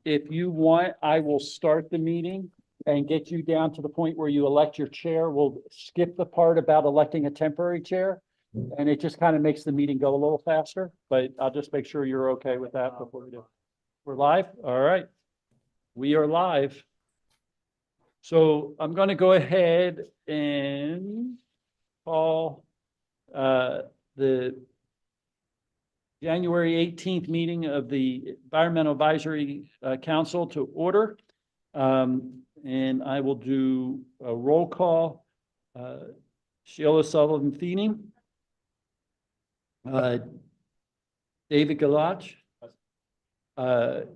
if you want, I will start the meeting and get you down to the point where you elect your chair. We'll skip the part about electing a temporary chair. And it just kind of makes the meeting go a little faster, but I'll just make sure you're okay with that before we do. We're live? All right. We are live. So I'm going to go ahead and call the January 18th meeting of the Environmental Advisory Council to order. And I will do a roll call. Sheila Sullivan-Feeney. David Galach.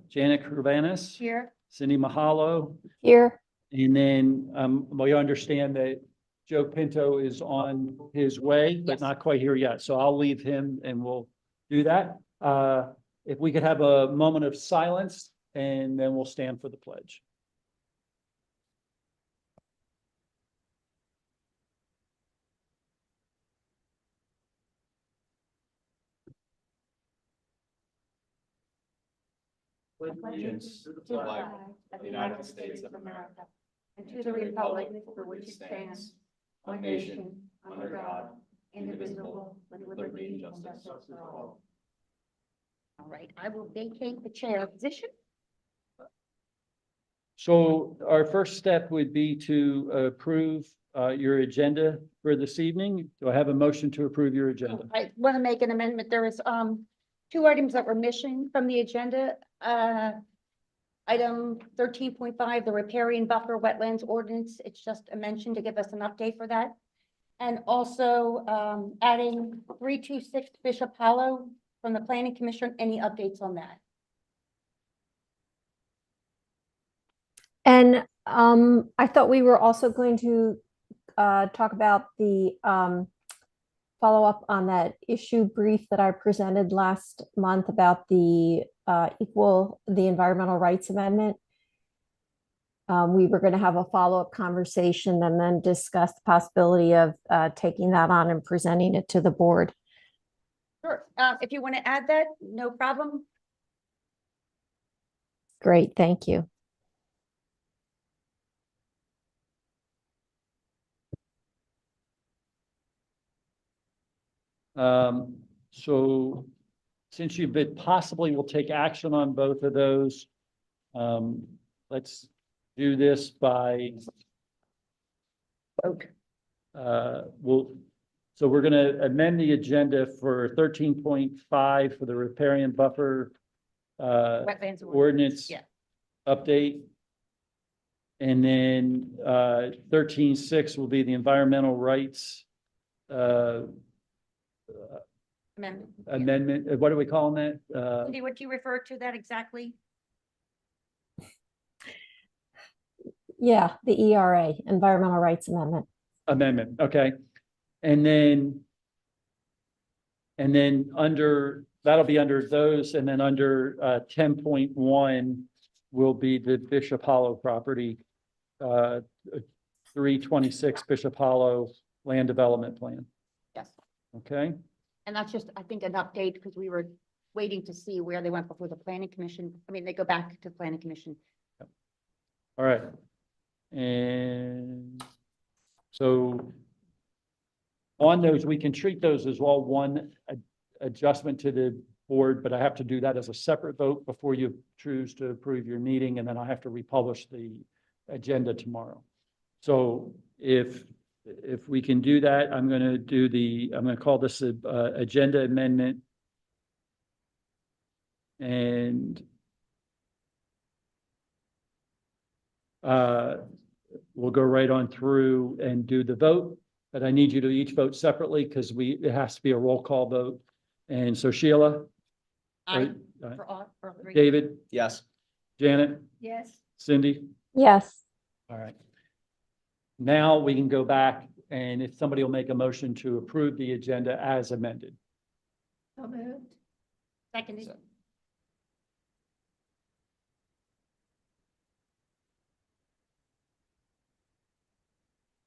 Janet Carvanis. Here. Cindy Mahalo. Here. And then we understand that Joe Pinto is on his way, but not quite here yet. So I'll leave him and we'll do that. If we could have a moment of silence and then we'll stand for the pledge. Allegiance to the flag of the United States of America and to the republic for which it stands, one nation, under God, indivisible, with liberty and justice for all. All right, I will vacate the chair position. So our first step would be to approve your agenda for this evening. Do I have a motion to approve your agenda? I want to make an amendment. There is two items that were missing from the agenda. Item 13.5, the riparian buffer wetlands ordinance. It's just a mention to give us an update for that. And also adding 326 Bishop Hollow from the Planning Commission. Any updates on that? And I thought we were also going to talk about the follow up on that issue brief that I presented last month about the environmental rights amendment. We were going to have a follow-up conversation and then discuss the possibility of taking that on and presenting it to the board. Sure. If you want to add that, no problem. Great, thank you. So since you've been possibly will take action on both of those, let's do this by vote. So we're going to amend the agenda for 13.5 for the riparian buffer Wetlands ordinance Yeah. update. And then 13.6 will be the environmental rights Amendment. amendment. What are we calling that? Cindy, what do you refer to that exactly? Yeah, the ERA, Environmental Rights Amendment. Amendment, okay. And then under, that'll be under those, and then under 10.1 will be the Bishop Hollow property, 326 Bishop Hollow land development plan. Yes. Okay, And that's just, I think, an update because we were waiting to see where they went before the Planning Commission. I mean, they go back to the Planning Commission. all right. And so on those, we can treat those as well one adjustment to the board, but I have to do that as a separate vote before you choose to approve your meeting, and then I have to republish the agenda tomorrow. So if we can do that, I'm going to call this a agenda amendment. And we'll go right on through and do the vote, but I need you to each vote separately because it has to be a roll call vote. And so Sheila, Aye. For all, for three. David, Yes. Janet, Yes. Cindy. Yes. All right. Now we can go back and if somebody will make a motion to approve the agenda as amended. So moved. Seconded.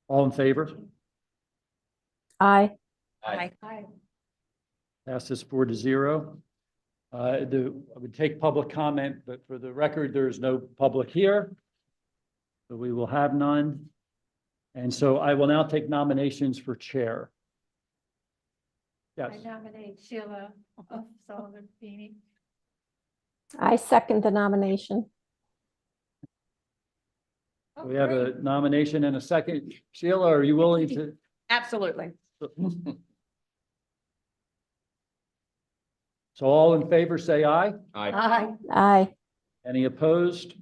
All in favor? Aye. Aye. Passes 4-0. I would take public comment, but for the record, there is no public here. So we will have none. And so I will now take nominations for chair. Yes, I nominate Sheila Sullivan Feeney. I second the nomination. Oh, we have great. a nomination and a second. Sheila, are you willing to? Absolutely. So all in favor, say aye. Aye. Aye. Any opposed?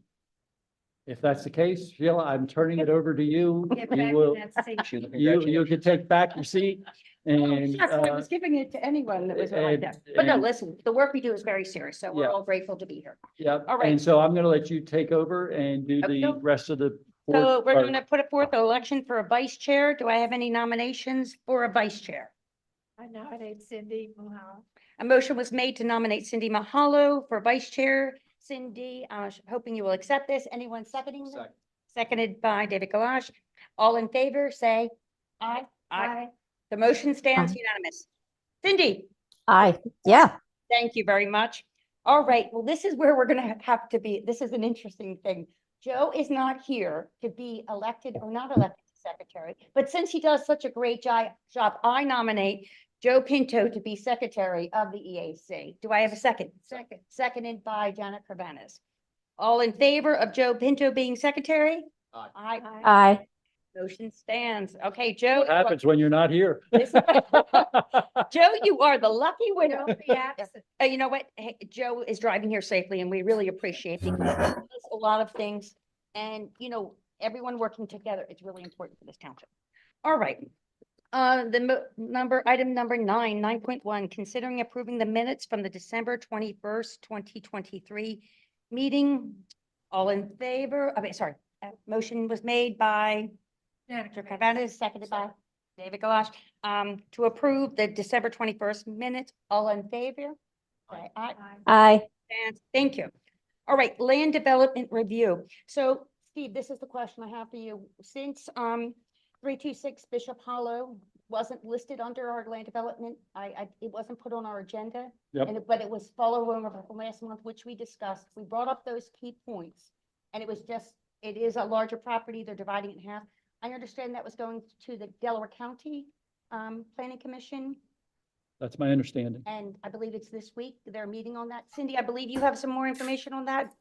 If that's the case, Sheila, I'm turning it over to you. Get You back will, in that seat. you can take back your seat and, Shucks, I was giving it to anyone that was like that. But no, listen, the work we do is very serious, so we're Yeah. all grateful to be here. yeah. All right. And so I'm going to let you take over and do the Okey-doke. rest of the. So board we're part. going to put it forth an election for a vice chair. Do I have any nominations for a vice chair? I nominate Cindy Muhammad. A motion was made to nominate Cindy Mahalo for vice chair. Cindy, hoping you will accept this. Anyone seconding? this? Second. Seconded by David Galash. All in favor, say aye. The motion stands Aye. unanimous. Cindy, Aye. Yeah. thank you very much. All right, well, this is where we're gonna have to be. This is an interesting thing. Joe is not here to be elected or not elected secretary, but since he does such a great job, I nominate Joe Pinto to be secretary of the EAC. Do I have a second? Second. Seconded by Janet Carvanas. All in favor of Joe Pinto being secretary? Aye. Aye. Aye. Motion stands. Okay, Joe. What happens when you're not here? Joe, you are the lucky winner. Don't be absent. You know what? Hey, Joe is driving here safely and we really appreciate it. He does a lot of things and, you know, everyone working together, it's really important for this township. All right. Item number 9.1, considering approving the minutes from the December 21st, 2023 meeting. All in favor? I mean, sorry, motion was made by Mr. Carvanas, seconded by David Galash, to approve the December 21st minutes. All in favor? Say aye. Aye. And thank you. All right, land development review. So Steve, this is the question I have for you. Since 326 Bishop Hollow wasn't listed under our land development, it wasn't put on our agenda. Yep. But it was following over from last month, which we discussed. We brought up those key points. And it was just, it is a larger property. They're dividing it in half. I understand that was going to the Delaware County Planning Commission. That's my understanding. And I believe it's this week. They're meeting on that. Cindy, I believe you have some more information on that.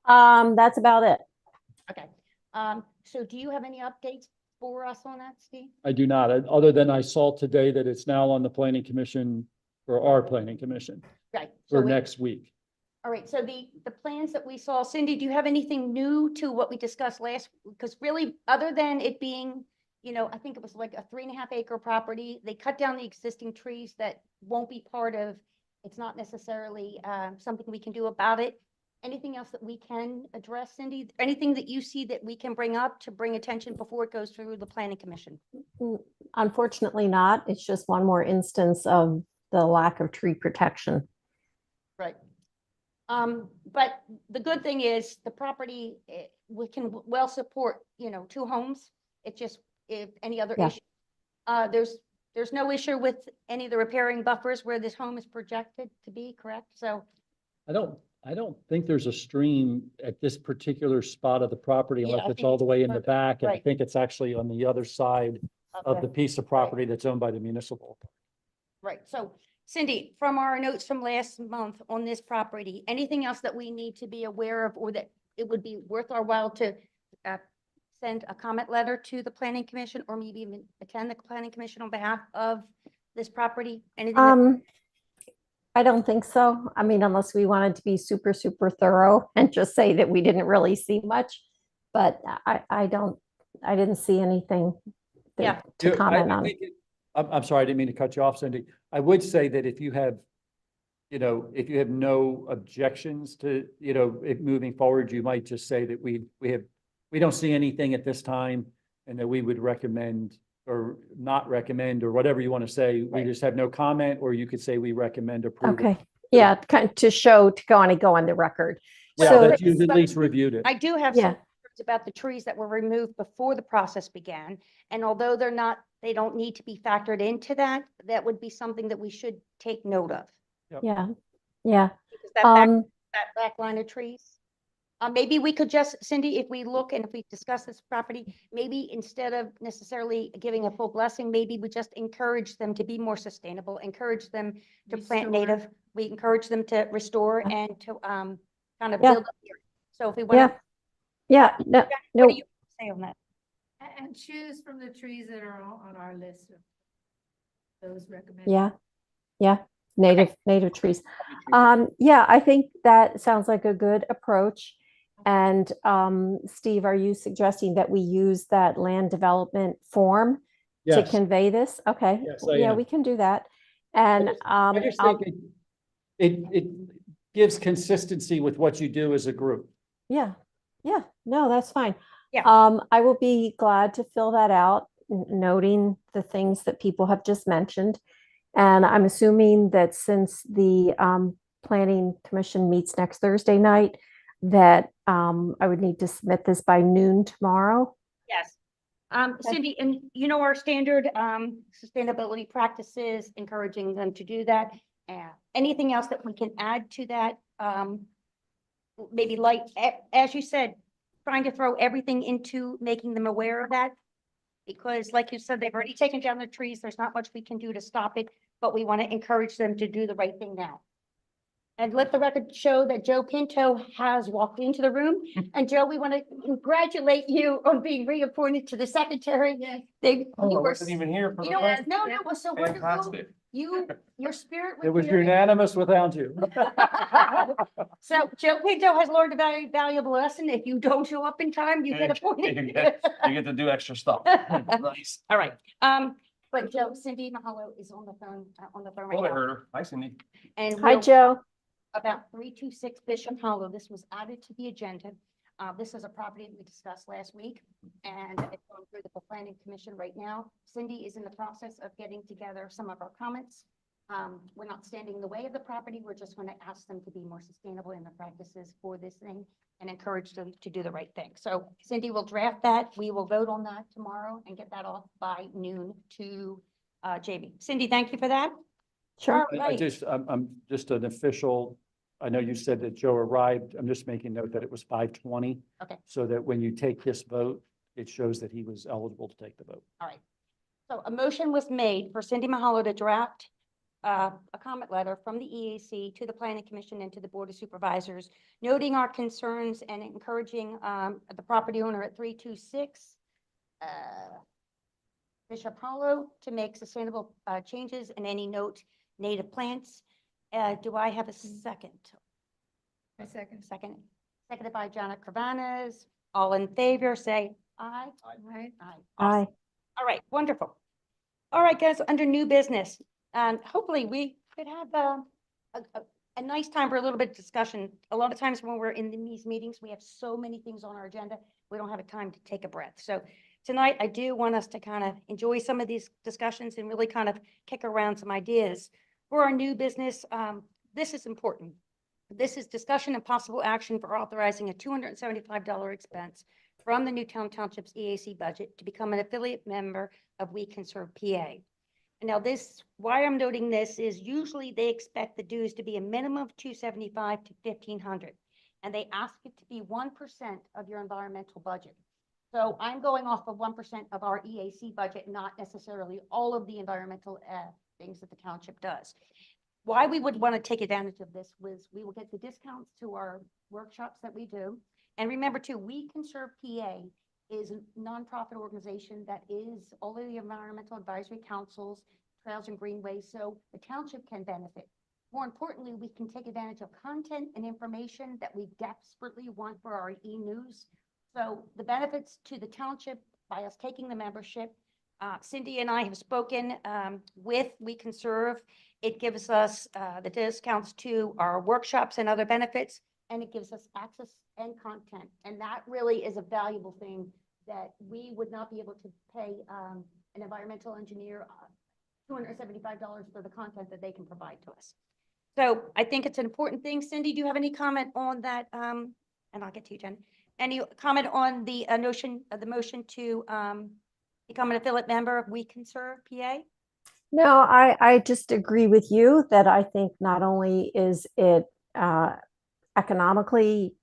That's about it. Okay. So do you have any updates for us on that, Steve? I do not, other than I saw today that it's now on the planning commission for our planning commission Right. for So next week. all right. So the plans that we saw, Cindy, do you have anything new to what we discussed last? Because really, other than it being, you know, I think it was like a 3.5 acre property. They cut down the existing trees that won't be part of, it's not necessarily something we can do about it. Anything else that we can address, Cindy? Anything that you see that we can bring up to bring attention before it goes through the planning commission? Unfortunately not. It's just one more instance of the lack of tree protection. Right. But the good thing is the property, we can well support, you know, 2 homes. It just, if any other Yeah. issue, there's no issue with any of the repairing buffers where this home is projected to be, correct? So, I don't think there's a stream at this particular spot of the property Yeah, unless I it's think all it's the way in the further, back. And I right. think it's actually on the other side of the piece of property that's owned by the municipal. right. So Cindy, from our notes from last month on this property, anything else that we need to be aware of or that it would be worth our while to send a comment letter to the planning commission or maybe even attend the planning commission on behalf of this property? Anything? I don't think so. I mean, unless we wanted to be super, super thorough and just say that we didn't really see much. But I didn't see anything Yeah. to comment on. I'm sorry, I didn't mean to cut you off, Cindy. I would say that if you have, you know, if you have no objections to, you know, it moving forward, you might just say that we don't see anything at this time and that we would recommend or not recommend or whatever you want to say. We Right. just have no comment, or you could say we recommend approval. Okay, yeah, kind of to show, to go on the record. Yeah, So- that you've at least reviewed it. I do have Yeah. some concerns about the trees that were removed before the process began. And although they don't need to be factored into that, that would be something that we should take note of. Yeah, yeah. Is that that back line of trees? Maybe we could just, Cindy, if we look and if we discuss this property, maybe instead of necessarily giving a full blessing, maybe we just encourage them to be more sustainable, encourage them to plant native. We encourage them to restore and to kind of Yeah. build up here. So if we want to, Yeah, no, what no, do you say on that? And choose from the trees that are on our list of those recommended. yeah, native trees. Yeah, I think that sounds like a good approach. And Steve, are you suggesting that we use that land development form to Yes. convey this? Okay, Yes, I yeah, am. we can do that. And I just I'll, think it gives consistency with what you do as a group. yeah, no, that's fine. Yeah. I will be glad to fill that out, noting the things that people have just mentioned. And I'm assuming that since the planning commission meets next Thursday night, that I would need to submit this by noon tomorrow. Yes. Cindy, and you know, our standard sustainability practices, encouraging them to do that. Anything else that we can add to that? Maybe like, as you said, trying to throw everything into making them aware of that. Because like you said, they've already taken down the trees. There's not much we can do to stop it, but we want to encourage them to do the right thing now. And let the record show that Joe Pinto has walked into the room. And Joe, we want to congratulate you on being reappointed to the secretary. Yes. They, Oh, you I were, wasn't even here for you the know, first. no, it was so wonderful. Fantastic. Your spirit It was there. unanimous without you. So Joe Pinto has learned a very valuable lesson. If you don't show up in time, you get appointed. You get to do extra stuff. Nice. All right. But Joe, Cindy Mahalo is on the phone right Oh, I now. heard her. Hi, Cindy. And Hi, we'll- Joe. about 326 Bishop Hollow. This was added to the agenda. This is a property that we discussed last week, and it's going through the planning commission right now. Cindy is in the process of getting together some of our comments. We're not standing in the way of the property. We're just going to ask them to be more sustainable in the practices for this thing and encourage them to do the right thing. So Cindy will draft that. We will vote on that tomorrow and get that off by noon to Jamie. Cindy, thank you for that. Sure. All I right. just, I'm just an official, I know you said that Joe arrived. I'm just making note that it was 5:20. Okay. So that when you take this vote, it shows that he was eligible to take the vote. All right. So a motion was made for Cindy Mahalo to draft a comment letter from the EAC to the Planning Commission and to the Board of Supervisors, noting our concerns and encouraging the property owner at 326 Bishop Hollow to make sustainable changes and any note native plants. Do I have a second? A second. Seconded by Jana Carvanas. All in favor, say aye. Right. Aye. Aye. All right, wonderful. All right, guys, under new business, and hopefully we could have a nice time for a little bit of discussion. A lot of times when we're in these meetings, we have so many things on our agenda, we don't have a time to take a breath. So tonight, I do want us to kind of enjoy some of these discussions and really kind of kick around some ideas. For our new business, this is important. This is discussion and possible action for authorizing a $275 expense from the Newtown Township's EAC budget to become an affiliate member of We Can Serve PA. And now this, why I'm noting this is usually they expect the dues to be a minimum of $275 to $1,500. And they ask it to be 1% of your environmental budget. So I'm going off of 1% of our EAC budget, not necessarily all of the environmental things that the township does. Why we would want to take advantage of this was we will get the discounts to our workshops that we do. And remember too, We Can Serve PA is a nonprofit organization that is all of the environmental advisory councils, trails and greenways, so the township can benefit. More importantly, we can take advantage of content and information that we desperately want for our e-news. So the benefits to the township by us taking the membership, Cindy and I have spoken with We Can Serve. It gives us the discounts to our workshops and other benefits, and it gives us access and content. And that really is a valuable thing that we would not be able to pay an environmental engineer $275 for the content that they can provide to us. So I think it's an important thing. Cindy, do you have any comment on that? And I'll get to you, Jen. Any comment on the notion of the motion to become an affiliate member of We Can Serve PA? No, I just agree with you that I think not only is it economically,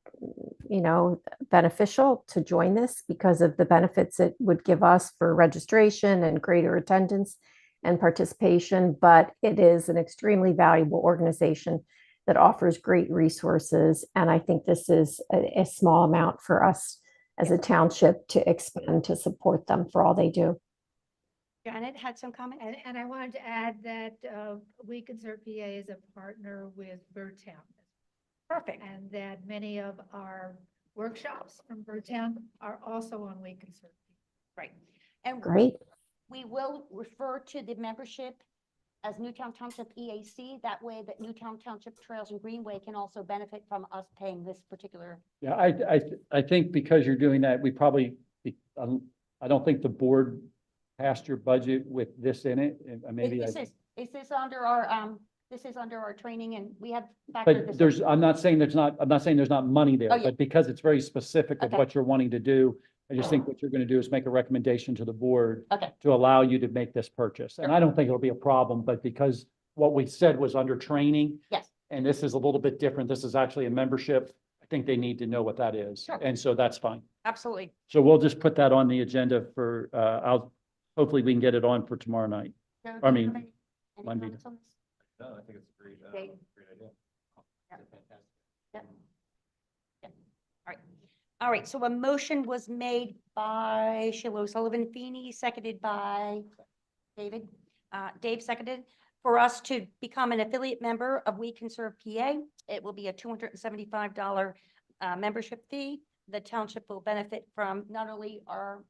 beneficial to join this because of the benefits it would give us for registration and greater attendance and participation. But it is an extremely valuable organization that offers great resources. And I think this is a small amount for us as a township to expend to support them for all they do. Janet had some comment. And I wanted to add that We Conserve PA is a partner with Birdtown. Perfect. And that many of our workshops from Birdtown are also on We Conserve. Right. And Great. we will refer to the membership as Newtown Township EAC. That way that Newtown Township Trails and Greenway can also benefit from us paying this particular. Yeah, I think because you're doing that, we probably, I don't think the board passed your budget with this in it. And maybe Is this under our, this is under our training and we have. factored but this there's, in. I'm not saying there's not money there, Oh, yeah. but because it's very specific of Okay. what you're wanting to do, I just think what you're going to do is make a recommendation to the board Okay, to allow you to make this purchase. And I don't think it'll be a problem, but because what we said was under training, yes, and this is a little bit different, this is actually a membership, I think they need to know what that is. Sure. And so that's fine. absolutely. So we'll just put that on the agenda for, hopefully we can get it on for tomorrow night. Joe, I do you mean, have any Monday. comments on this? No, I think it's a great, Great. great idea. Yeah. It's fantastic. Yeah. Yeah. All right. All right. So a motion was made by Sheila O'Sullivan Feeney, seconded by David. Dave seconded for us to become an affiliate member of We Conserve PA. It will be a $275 membership fee. The township will benefit from not only our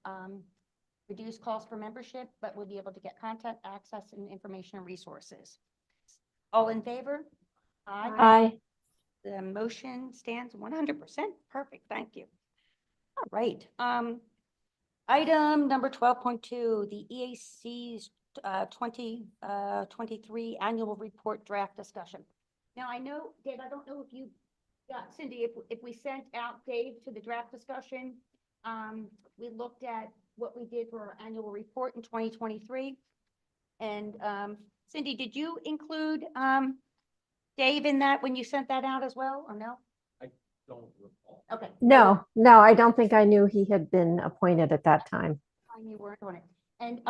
reduced cost for membership, but we'll be able to get content, access, and information and resources. All in favor? Aye. The motion stands 100%. Perfect. Thank you. All right. Item number 12.2, the EAC's 2023 annual report draft discussion. Now, I know, Dave, I don't know if you got Cindy, if we sent out Dave to the draft discussion, we looked at what we did for our annual report in 2023. And Cindy, did you include Dave in that when you sent that out as well, or no? Don't recall. Okay. No, I don't think I knew he had been appointed at that time. Fine, you weren't on it. And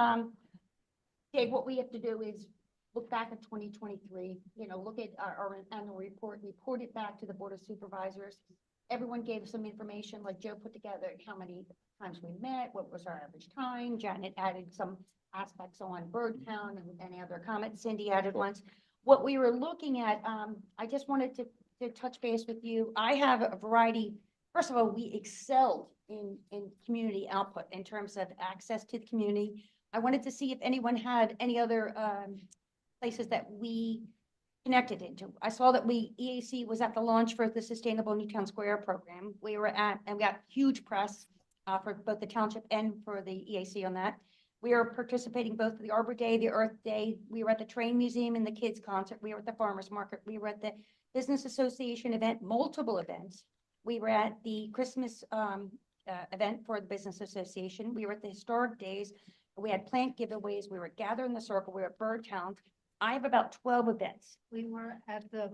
Dave, what we have to do is look back at 2023, look at our annual report, report it back to the Board of Supervisors. Everyone gave some information, like Joe put together how many times we met, what was our average time. Janet added some aspects on Birdtown and any other comments. Cindy added ones. What we were looking at, I just wanted to touch base with you. I have a variety. First of all, we excelled in community output in terms of access to the community. I wanted to see if anyone had any other places that we connected into. I saw that EAC was at the launch for the Sustainable Newtown Square program. We were at, and we got huge press for both the township and for the EAC on that. We are participating both the Arbor Day, the Earth Day. We were at the Train Museum and the Kids Concert. We were at the Farmers Market. We were at the Business Association event, multiple events. We were at the Christmas event for the Business Association. We were at the Historic Days. We had plant giveaways. We were at Gather in the Circle. We were at Birdtown. I have about 12 events. We were at the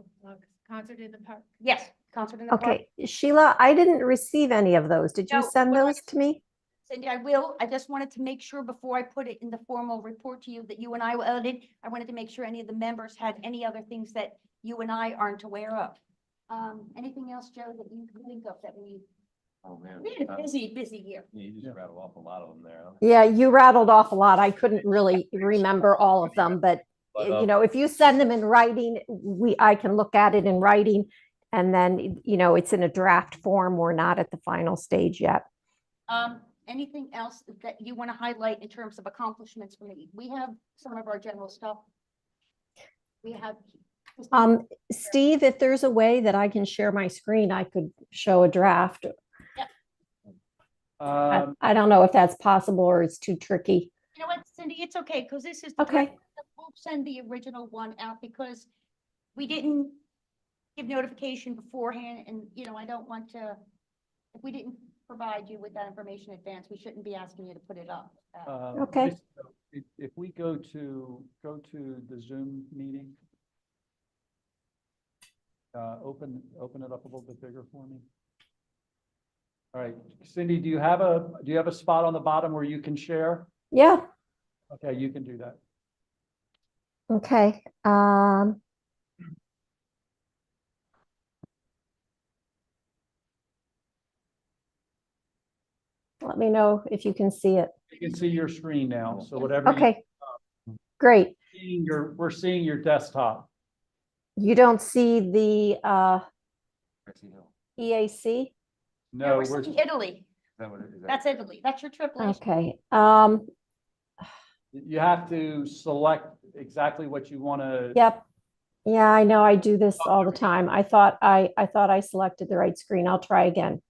concert in the park. Yes, concert in the park. Okay, Sheila, I didn't receive any of those. Did you No, send what do I- those to me? Cindy, I will. I just wanted to make sure before I put it in the formal report to you that you and I edited. I wanted to make sure any of the members had any other things that you and I aren't aware of. Anything else, Joe, that you can think of that Oh, man. we had a busy year. You just rattled off a lot of them there. Huh? Yeah, you rattled off a lot. I couldn't really remember all of them, but if you send them in writing, I can look at it in writing. And then, it's in a draft form. We're not at the final stage yet. Anything else that you want to highlight in terms of accomplishments for me? We have some of our general stuff. We have. Steve, if there's a way that I can share my screen, I could show a draft. I don't know if that's possible or it's too tricky. You know what, Cindy, it's okay, because this is. the Okay. draft. We'll send the original one out because we didn't give notification beforehand and, I don't want to, if we didn't provide you with that information in advance, we shouldn't be asking you to put it up. Okay. If we go to the Zoom meeting. Open it up a little bit bigger for me. All right, Cindy, do you have a spot on the bottom where you can share? Yeah, Okay, you can do that. okay. Let me know if you can see it. You can see your screen now, so whatever. Okay, great. We're seeing your desktop. You don't see the EAC? No, we're we're, seeing Italy. That's Italy. That's your trip list. Okay, you have to select exactly what you want to. yep. Yeah, I know I do this all the time. I thought I selected the right screen. I'll try again.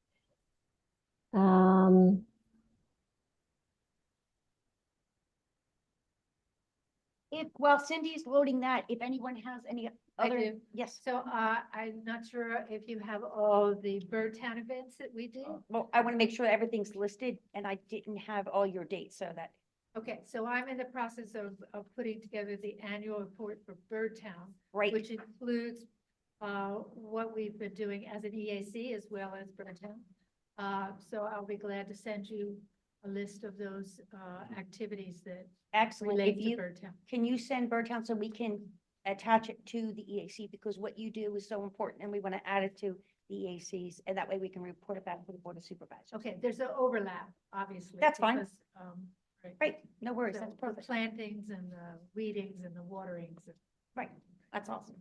While Cindy's loading that, if anyone has any I other, do. yes. So I'm not sure if you have all the Birdtown events that we do. Well, I want to make sure that everything's listed and I didn't have all your dates, so that, Okay, so I'm in the process of putting together the annual report for Birdtown, right, which includes what we've been doing as an EAC as well as Birdtown. So I'll be glad to send you a list of those activities that excellent. If relate to you, Birdtown. can you send Birdtown so we can attach it to the EAC, because what you do is so important and we want to add it to the EACs, and that way we can report it back to the Board of Supervisors. Okay, there's an overlap, obviously. That's fine. because, Right, no worries, So that's the perfect. plantings and the weedings and the waterings. Right, that's awesome.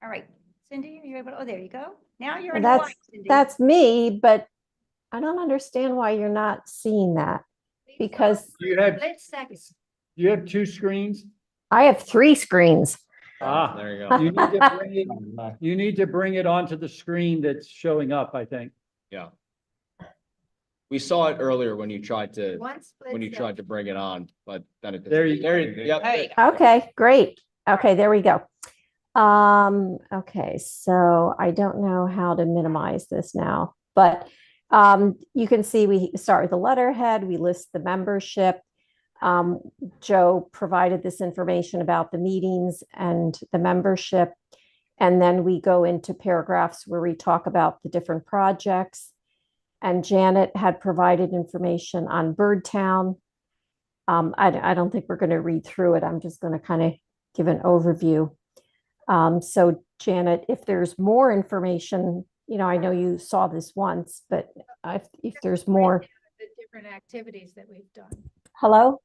All right, Cindy, are you able to, oh, there you go. Now you're in the line, Cindy. That's me, but I don't understand why you're not seeing that, because You have, Split seconds. you have two screens? I have 3 screens. Ah, There you go. you need to bring it, you need to bring it onto the screen that's showing up, I think. Yeah. We saw it earlier when you tried to, One split. when you second. tried to bring it on, but then it. There you go. Yep. There you go. Okay, great. Okay, there we go. Okay, so I don't know how to minimize this now, but you can see we start with the letterhead, we list the membership. Joe provided this information about the meetings and the membership. And then we go into paragraphs where we talk about the different projects. And Janet had provided information on Birdtown. I don't think we're going to read through it. I'm just going to kind of give an overview. So Janet, if there's more information, I know you saw this once, but if there's more. The different activities that we've done. Hello?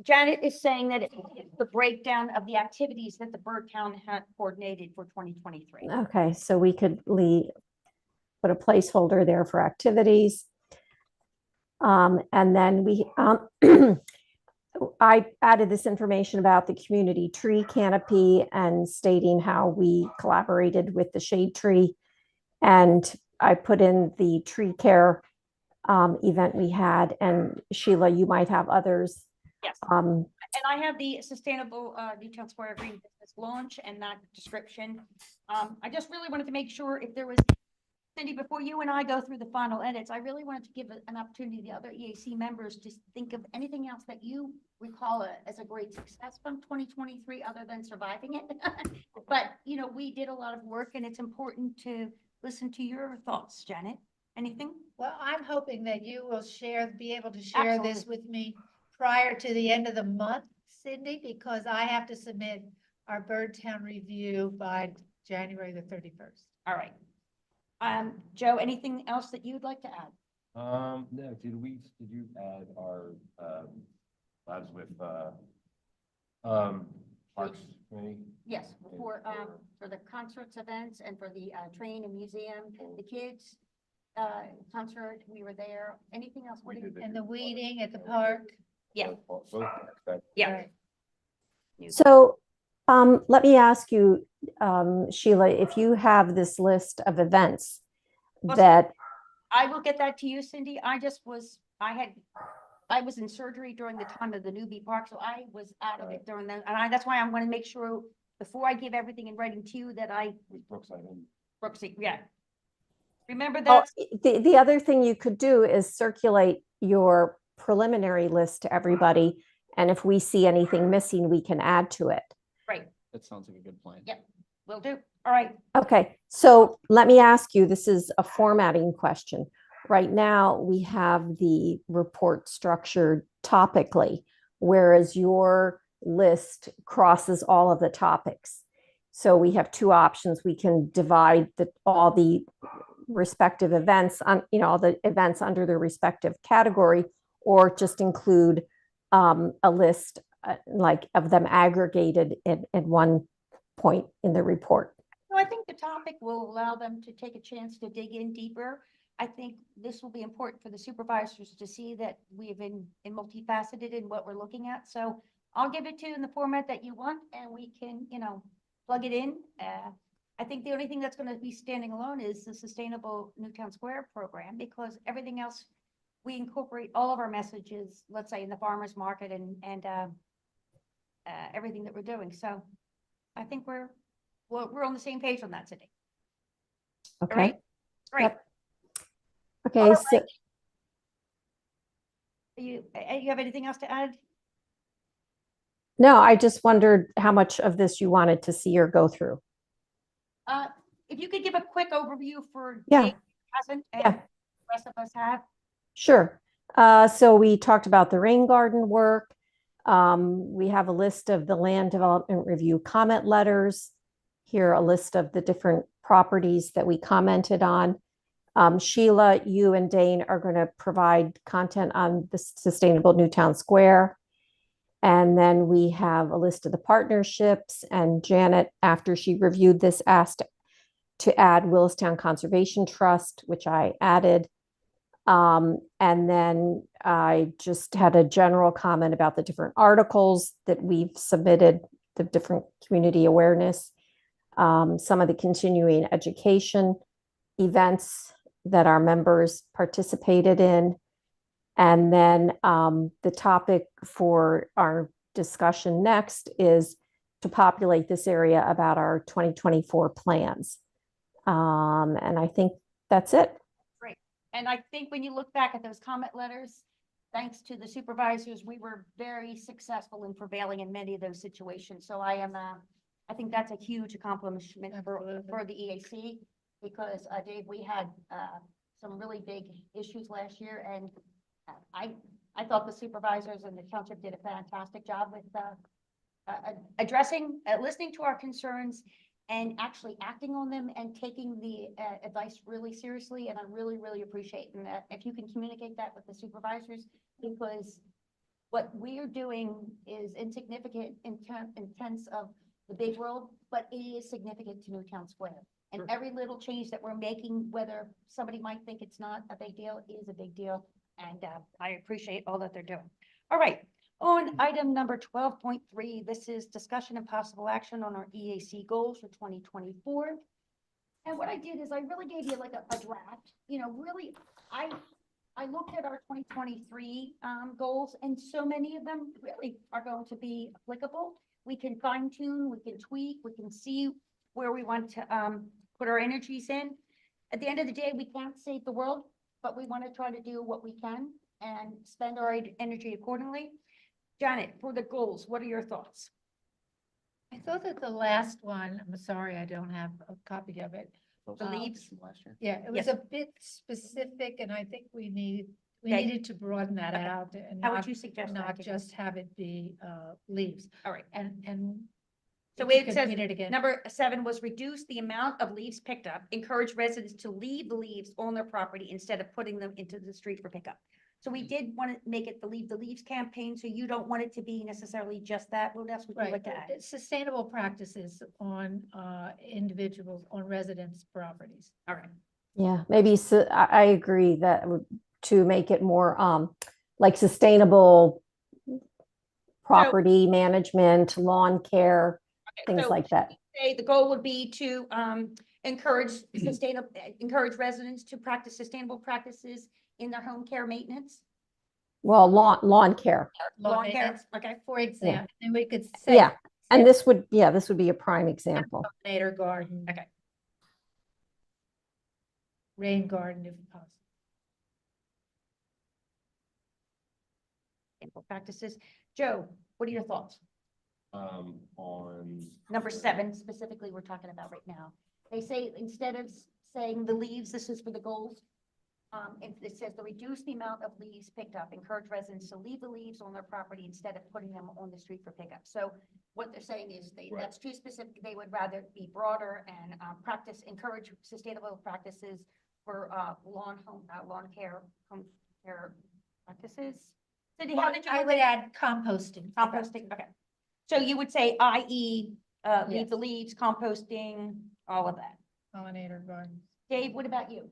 Janet is saying that it's the breakdown of the activities that the Birdtown had coordinated for 2023. Okay, so we could put a placeholder there for activities. And then I added this information about the community tree canopy and stating how we collaborated with the shade tree. And I put in the tree care event we had, and Sheila, you might have others. Yes. And I have the sustainable Newtown Square Green Business launch and that description. I just really wanted to make sure if there was, Cindy, before you and I go through the final edits, I really wanted to give an opportunity to the other EAC members to think of anything else that you recall as a great success from 2023 other than surviving it. But, we did a lot of work and it's important to listen to your thoughts, Janet. Anything? Well, I'm hoping that you will be able to share this Absolutely. with me prior to the end of the month, Cindy, because I have to submit our Birdtown review by January the 31st. All right. Joe, anything else that you'd like to add? No, did you add our, labs with, Parks Committee? Yes, for the concerts, events, and for the train and museum, the kids concert, we were there. Anything else? What do you? And the weeding at the park. Yeah. Both parks, Yeah. Right. So let me ask you, Sheila, if you have this list of events that, I will get that to you, Cindy. I was in surgery during the time of the newbie park, so I was out of it during that. And that's why I'm going to make sure before I give everything in writing to you that Brookside, yeah. Remember oh, that? the other thing you could do is circulate your preliminary list to everybody. And if we see anything missing, we can add to it. Right. That sounds like a good plan. Yep. Will do. All right. Okay, so let me ask you, this is a formatting question. Right now, we have the report structured topically, whereas your list crosses all of the topics. So we have two options. We can divide all the respective events on, all the events under their respective category, or just include a list like of them aggregated at one point in the report. So I think the topic will allow them to take a chance to dig in deeper. I think this will be important for the supervisors to see that we've been multifaceted in what we're looking at. So I'll give it to you in the format that you want, and we can, plug it in. I think the only thing that's going to be standing alone is the Sustainable Newtown Square program, because everything else, we incorporate all of our messages, let's say in the farmer's market and everything that we're doing. So I think we're on the same page on that today. All Okay. right? Great. Yep. Okay, All so right. You have anything else to add? no, I just wondered how much of this you wanted to see or go through. If you could give a quick overview for Yeah. Dave hasn't and Yeah. the rest of us have. Sure. So we talked about the rain garden work. We have a list of the land development review comment letters. Here, a list of the different properties that we commented on. Sheila, you and Dane are going to provide content on the Sustainable Newtown Square. And then we have a list of the partnerships, and Janet, after she reviewed this, asked to add Willistown Conservation Trust, which I added. And then I just had a general comment about the different articles that we've submitted, the different community awareness, some of the continuing education events that our members participated in. And then the topic for our discussion next is to populate this area about our 2024 plans. And I think that's it. Great. And I think when you look back at those comment letters, thanks to the supervisors, we were very successful in prevailing in many of those situations. So I think that's a huge accomplishment for the EAC, because Dave, we had some really big issues last year, and I thought the supervisors and the township did a fantastic job with addressing, listening to our concerns and actually acting on them and taking the advice really seriously. And I really, really appreciate that. If you can communicate that with the supervisors, because what we are doing is insignificant in terms of the big world, but it is significant to Newtown Square. And every little change that we're making, whether somebody might think it's not a big deal, is a big deal. And I appreciate all that they're doing. All right, on item number 12.3, this is discussion and possible action on our EAC goals for 2024. And what I did is I really gave you like a draft. Really, I looked at our 2023 goals, and so many of them really are going to be applicable. We can fine tune, we can tweak, we can see where we want to put our energies in. At the end of the day, we can't save the world, but we want to try to do what we can and spend our energy accordingly. Janet, for the goals, what are your thoughts? I thought that the last one, I'm sorry, I don't have a copy of it. The leaves? Yeah, it was Yes. a bit specific, and I think we Okay. needed to broaden that Okay. out and How would not, you suggest that? not just have it be leaves. All right. And So if you it could says read it again. number 7 was reduce the amount of leaves picked up, encourage residents to leave the leaves on their property instead of putting them into the street for pickup. So we did want to make it the Leave the Leaves campaign, so you don't want it to be necessarily just that. What else would you Right, like to add? it's sustainable practices on individuals, on residents' properties. All right. Yeah, maybe so, I agree that to make it more like sustainable property management, lawn care, things so like that. Say the goal would be to encourage residents to practice sustainable practices in their home care maintenance. Well, lawn care. Lawn care, maintenance, okay. For example, and we could say. Yeah, and this would be a prime example. Pollinator garden. Okay. Rain garden if possible. Sustainable practices. Joe, what are your thoughts? On. Number 7 specifically, we're talking about right now. They say, instead of saying the leaves, this is for the goals. It says to reduce the amount of leaves picked up, encourage residents to leave the leaves on their property instead of putting them on the street for pickup. So what they're saying is Right. that's too specific. They would rather be broader and encourage sustainable practices for lawn care, home care practices. Cindy, how did you? I would add composting. Composting, okay. So you would say, i.e., leave Yes. the leaves, composting, all of that. Pollinator gardens. Dave, what about you?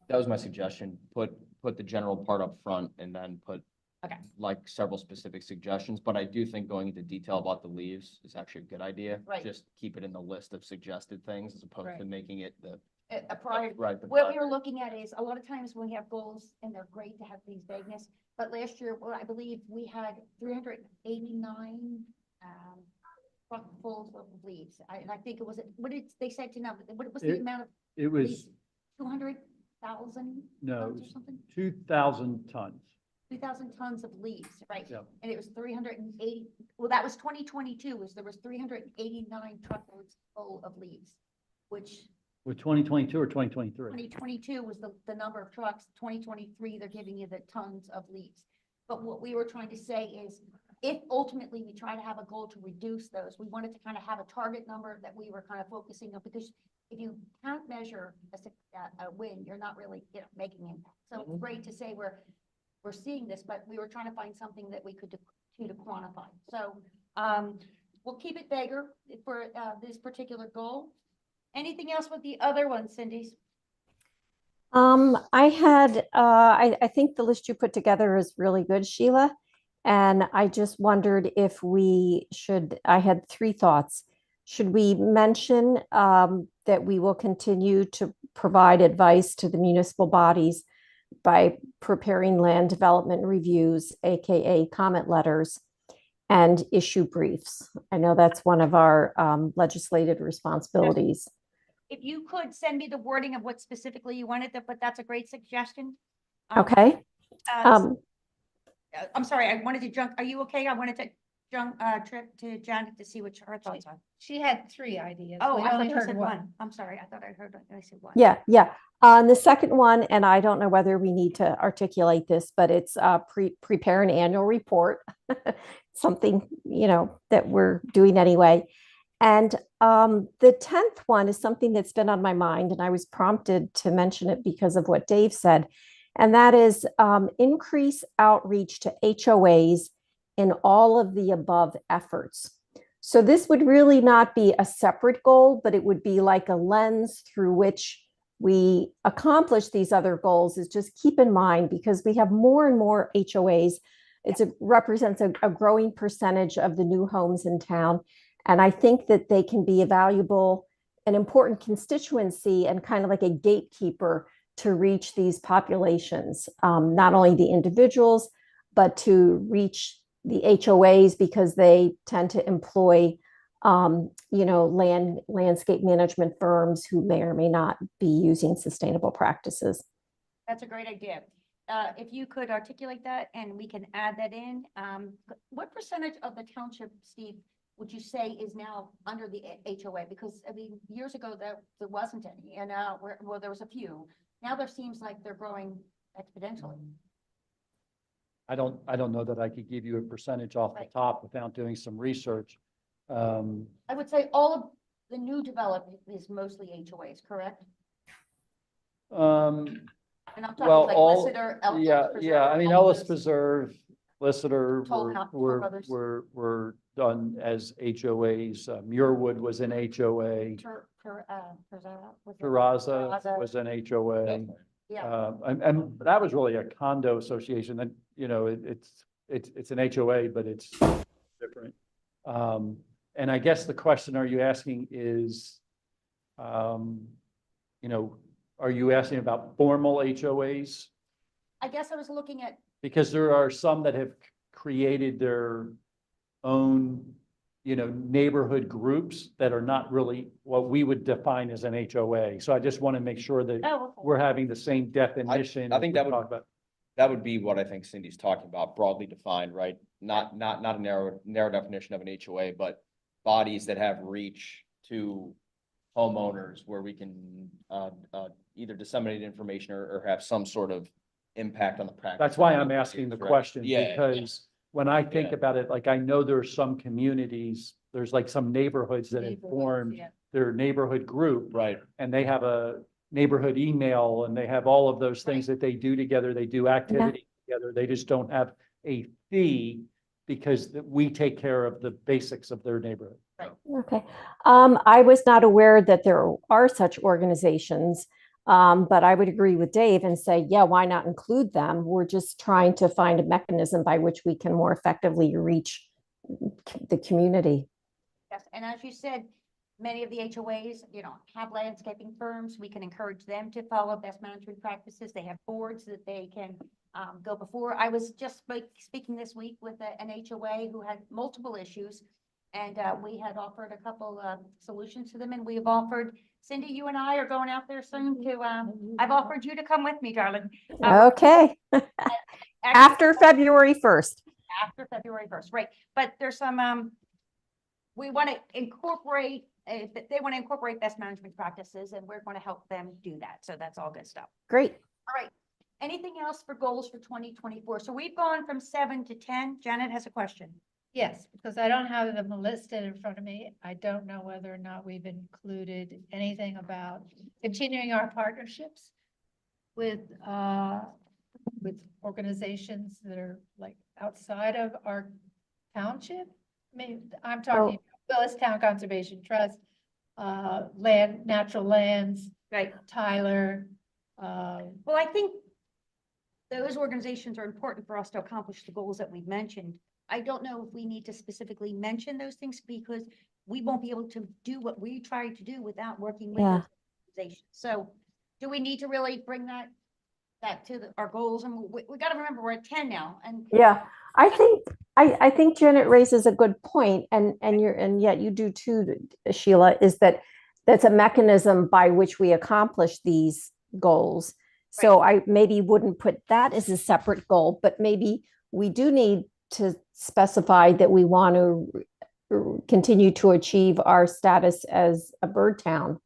That was my suggestion. Put the general part up front and then put Okay. like several specific suggestions, but I do think going into detail about the leaves is actually a good idea. Right. Just keep it in the list of suggested things as opposed to Right. making it the. A prior, Right. the what we primary. were looking at is, a lot of times we have goals, and they're great to have these vagueness, but last year, well, I believe we had 389, truckfuls of leaves. And I think it was, what did they say to know, what was the It- amount of It leaves? was, 200,000 no, it tons or was something? 2,000 tons. 2,000 tons of leaves, right? Yeah. And it was 380, well, that was 2022, there was 389 truckloads full of leaves, which With 2022 or 2023? 2022 was the number of trucks, 2023, they're giving you the tons of leaves. But what we were trying to say is, if ultimately we try to have a goal to reduce those, we wanted to kind of have a target number that we were kind of focusing on, because if you can't measure a win, you're not really, making impact. So it's great to say we're seeing this, but we were trying to find something that we could to quantify. So we'll keep it vaguer for this particular goal. Anything else with the other ones, Cindy's? I think the list you put together is really good, Sheila. And I just wondered if I had 3 thoughts. Should we mention that we will continue to provide advice to the municipal bodies by preparing land development reviews, AKA comment letters, and issue briefs? I know that's one of our legislative responsibilities. If you could send me the wording of what specifically you wanted, but that's a great suggestion. Okay. I'm sorry, I wanted to jump, are you okay? I wanted to trip to Janet to see what her thoughts are. She had 3 ideas. Oh, We I only thought you heard said one. one. I'm sorry, I thought I heard, I said one. Yeah. On the second one, and I don't know whether we need to articulate this, but it's prepare an annual report, something, that we're doing anyway. And the 10th one is something that's been on my mind, and I was prompted to mention it because of what Dave said. And that is increase outreach to HOAs in all of the above efforts. So this would really not be a separate goal, but it would be like a lens through which we accomplish these other goals. Is just keep in mind, because we have more and more HOAs. It represents a growing percentage of the new homes in town. And I think that they can be an important constituency and kind of like a gatekeeper to reach these populations, not only the individuals, but to reach the HOAs, because they tend to employ, landscape management firms who may or may not be using sustainable practices. That's a great idea. If you could articulate that and we can add that in, what percentage of the township, Steve, would you say is now under the HOA? Because I mean, years ago there wasn't any, and now there was a few. Now there seems like they're growing exponentially. I don't know that I could give you a percentage off the Right. top without doing some research. I would say all of the new development is mostly HOAs, correct? And I'm talking Well, like all, Lissitor, yeah, I mean, Ellis Preserve, Lissitor Toll House, Toll Brothers. were done as HOAs. Muirwood was an HOA. Terraza was an HOA. Definitely. Yeah, And that was really a condo association, and, it's an HOA, but it's different. And I guess the question, are you asking is, are you asking about formal HOAs? I guess I was looking at, Because there are some that have created their own, neighborhood groups that are not really what we would define as an HOA. So I just want to make sure that oh, okay. we're having the same definition. I think that as we would- talk about. that would be what I think Cindy's talking about, broadly defined, right? Not a narrow definition of an HOA, but bodies that have reach to homeowners where we can either disseminate information or have some sort of impact on the practice. That's why I'm asking the Right. question, Yeah, because when I think Yeah. about it, like, I know there's some communities, there's like some neighborhoods that have Neighborhoods, formed yeah. their neighborhood group, Right, and they have a neighborhood email, and they have all of those things that they do together, they do activity together, they just don't have a fee because we take care of the basics of their neighborhood. Okay. I was not aware that there are such organizations. But I would agree with Dave and say, yeah, why not include them? We're just trying to find a mechanism by which we can more effectively reach the community. Yes, and as you said, many of the HOAs, have landscaping firms. We can encourage them to follow best management practices. They have boards that they can go before. I was just speaking this week with an HOA who had multiple issues. And we had offered a couple solutions to them, and we've offered, Cindy, you and I are going out there soon to, I've offered you to come with me, darling. Okay. Actually, After February 1st. After February 1st, right? But there's some, we want to incorporate, they want to incorporate best management practices, and we're going to help them do that. So that's all good stuff. Great. All right. Anything else for goals for 2024? So we've gone from 7 to 10. Janet has a question. Yes, because I don't have them listed in front of me. I don't know whether or not we've included anything about continuing our partnerships with organizations that are like outside of our township. I mean, I'm talking Willis Town Conservation Trust, natural lands, Right. Tyler. Well, I think those organizations are important for us to accomplish the goals that we've mentioned. I don't know if we need to specifically mention those things because we won't be able to do what we try to do without working with those organizations. So do we need to really bring that to our goals? And we got to remember we're at 10 now. And Yeah, I think Janet raises a good point, and yet you do too, Sheila, is that that's a mechanism by which we accomplish these goals. So I maybe wouldn't put that as a separate goal, but maybe we do need to specify that we want to continue to achieve our status as a bird town.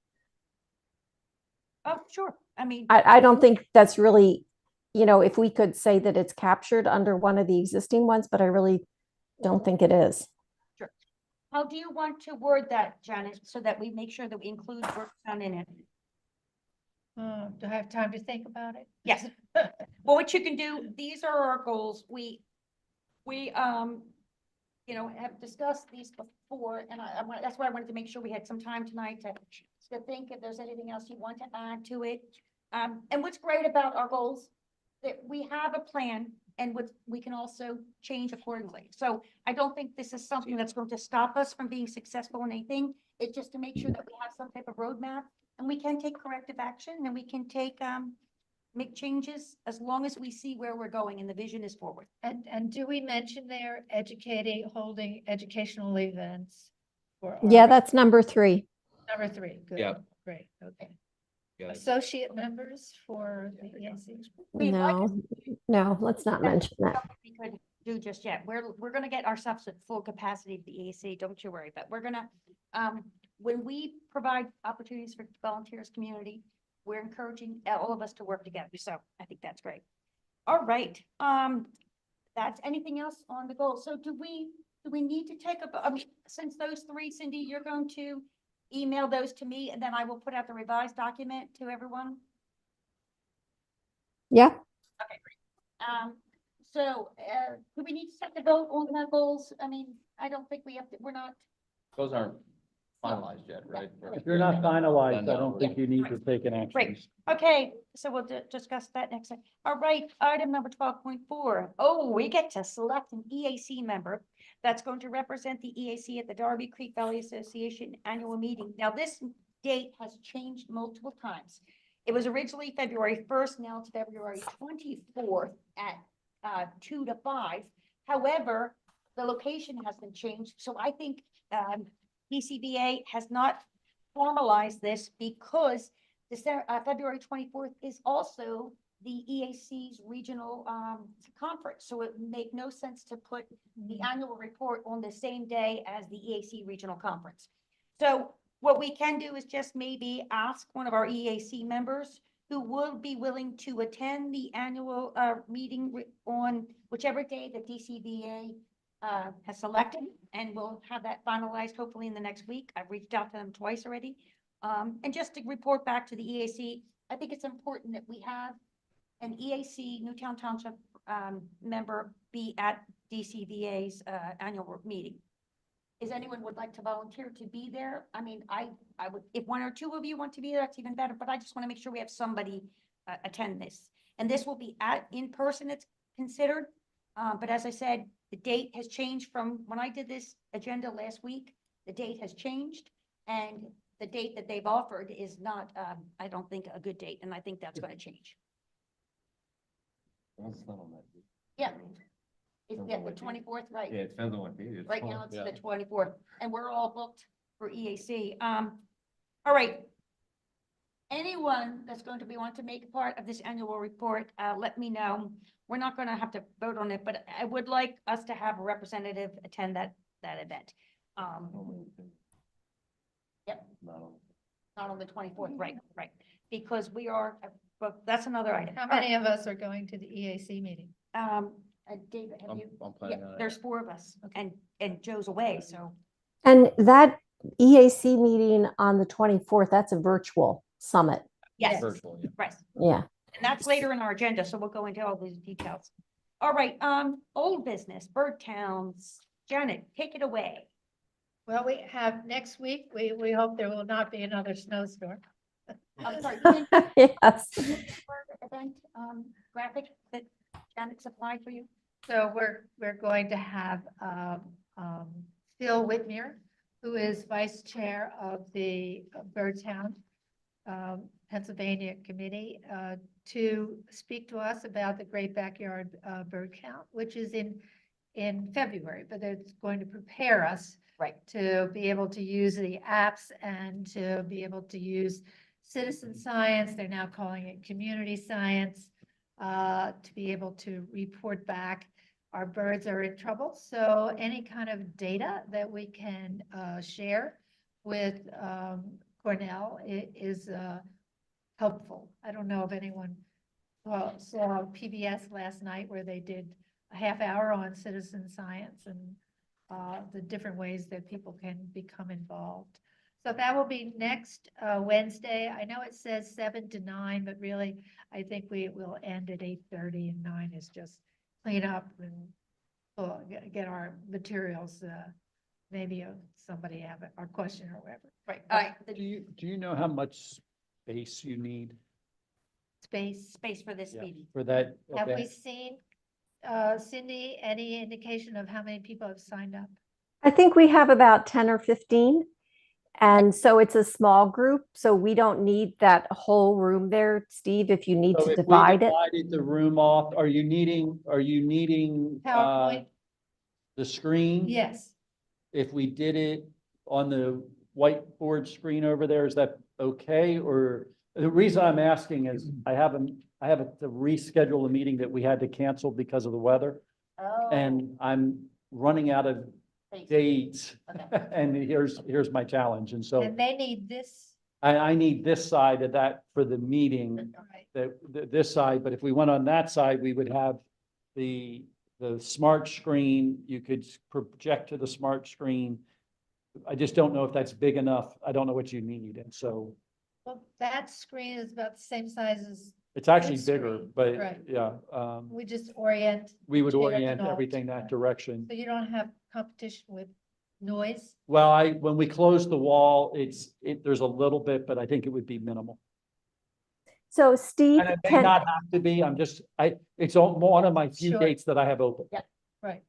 oh, sure. I mean, I don't think that's really, if we could say that it's captured under one of the existing ones, but I really don't think it is. sure. How do you want to word that, Janet, so that we make sure that we include Worktown in it? Do I have time to think about it? Yes. Well, what you can do, these are our goals. We have discussed these before, and that's why I wanted to make sure we had some time tonight to think if there's anything else you want to add to it. And what's great about our goals, that we have a plan and we can also change accordingly. So I don't think this is something that's going to stop us from being successful in anything. It's just to make sure that we have some type of roadmap and we can take corrective action and we can make changes as long as we see where we're going and the vision is forward. And do we mention there holding educational events? Yeah, that's number 3. Number 3. Good. Yeah. Great. Okay. yeah. Associate members for the EAC. We'd like No, let's not mention that. We could do just yet. We're gonna get ourselves at full capacity of the EAC, don't you worry, but we're gonna, when we provide opportunities for volunteers, community, we're encouraging all of us to work together. So I think that's great. All right. That's anything else on the goal. So do we need to take since those 3, Cindy, you're going to email those to me and then I will put out the revised document to everyone? Yeah. Okay, great. So do we need to set the vote on the goals? I mean, I don't think we have to, we're not. Those aren't finalized yet, right? If you're not finalized, I don't think you need to take an action. Great. Okay, so we'll discuss that next time. All right, item number 12.4. Oh, we get to select an EAC member that's going to represent the EAC at the Darby Creek Valley Association annual meeting. Now, this date has changed multiple times. It was originally February 1st, now it's February 24th at 2 to 5. However, the location has been changed, so I think BCBA has not formalized this because February 24th is also the EAC's regional conference. So it would make no sense to put the annual report on the same day as the EAC regional conference. So what we can do is just maybe ask one of our EAC members who will be willing to attend the annual meeting on whichever day the DCVA has selected, and we'll have that finalized hopefully in the next week. I've reached out to them twice already. And just to report back to the EAC, I think it's important that we have an EAC Newtown Township member be at DCVA's annual meeting. Is anyone would like to volunteer to be there? I mean, I would, if one or two of you want to be there, that's even better, but I just want to make sure we have somebody attend this. And this will be in person, it's considered. But as I said, the date has changed from when I did this agenda last week. The date has changed, and the date that they've offered is not, I don't think, a good date, and I think that's going to change. Yeah. It's the 24th, right? Yeah, it depends on what day it is. Right now, it's Yeah. the 24th, and we're all booked for EAC. All right. Anyone that's going to want to make part of this annual report, let me know. We're not going to have to vote on it, but I would like us to have a representative attend that event. Yep. Not on the 24th, right, because we are, but that's another item. How many of us are going to the EAC meeting? David, have I'm, you? I'm Yeah, planning on it. there's 4 of us, and Joe's away, so. And that EAC meeting on the 24th, that's a virtual summit. Yes, Virtual, yeah. right. Yeah. And that's later in our agenda, so we'll go into all these details. All right, old business, bird towns. Janet, take it away. Well, we have next week, we hope there will not be another snowstorm. I'm sorry, you didn't Yes. event, graphic that Janet supplied for you? So we're going to have Phil Whitmere, who is vice chair of the Birdtown Pennsylvania Committee, to speak to us about the Great Backyard Bird Count, which is in February, but it's going to prepare us Right. to be able to use the apps and to be able to use citizen science. They're now calling it community science, to be able to report back our birds are in trouble. So any kind of data that we can share with Cornell is helpful. I don't know if anyone saw PBS last night where they did a half hour on citizen science and the different ways that people can become involved. So that will be next Wednesday. I know it says 7 to 9, but really I think we will end at 8:30, and 9 is just clean up and get our materials. Maybe somebody have our question or whatever. Right. All right, Do you know how much space you need Space. for this Yeah. meeting. for that Have we event? seen, Cindy, any indication of how many people have signed up? I think we have about 10 or 15. And so it's a small group, so we don't need that whole room there, Steve, if you need So to if we divide it. divided the room off, are you needing PowerPoint? the screen? Yes. If we did it on the whiteboard screen over there, is that okay? Or the reason I'm asking is I have to reschedule a meeting that we had to cancel because of the weather. Oh. And I'm running out of Space. dates. Okay. And here's my challenge. And so And they need this, I need this side of that for the meeting, right? this side, but if we went on that side, we would have the smart screen. You could project to the smart screen. I just don't know if that's big enough. I don't know what you need. And so Well, that screen is about the same size as, it's actually Big bigger, screen, but right. yeah, we just orient, we would Share orient the note. everything that direction. so you don't have competition with noise. Well, when we close the wall, there's a little bit, but I think it would be minimal. So Steve, And it may not have to be, it's one of my few Sure. dates that I have open. Right.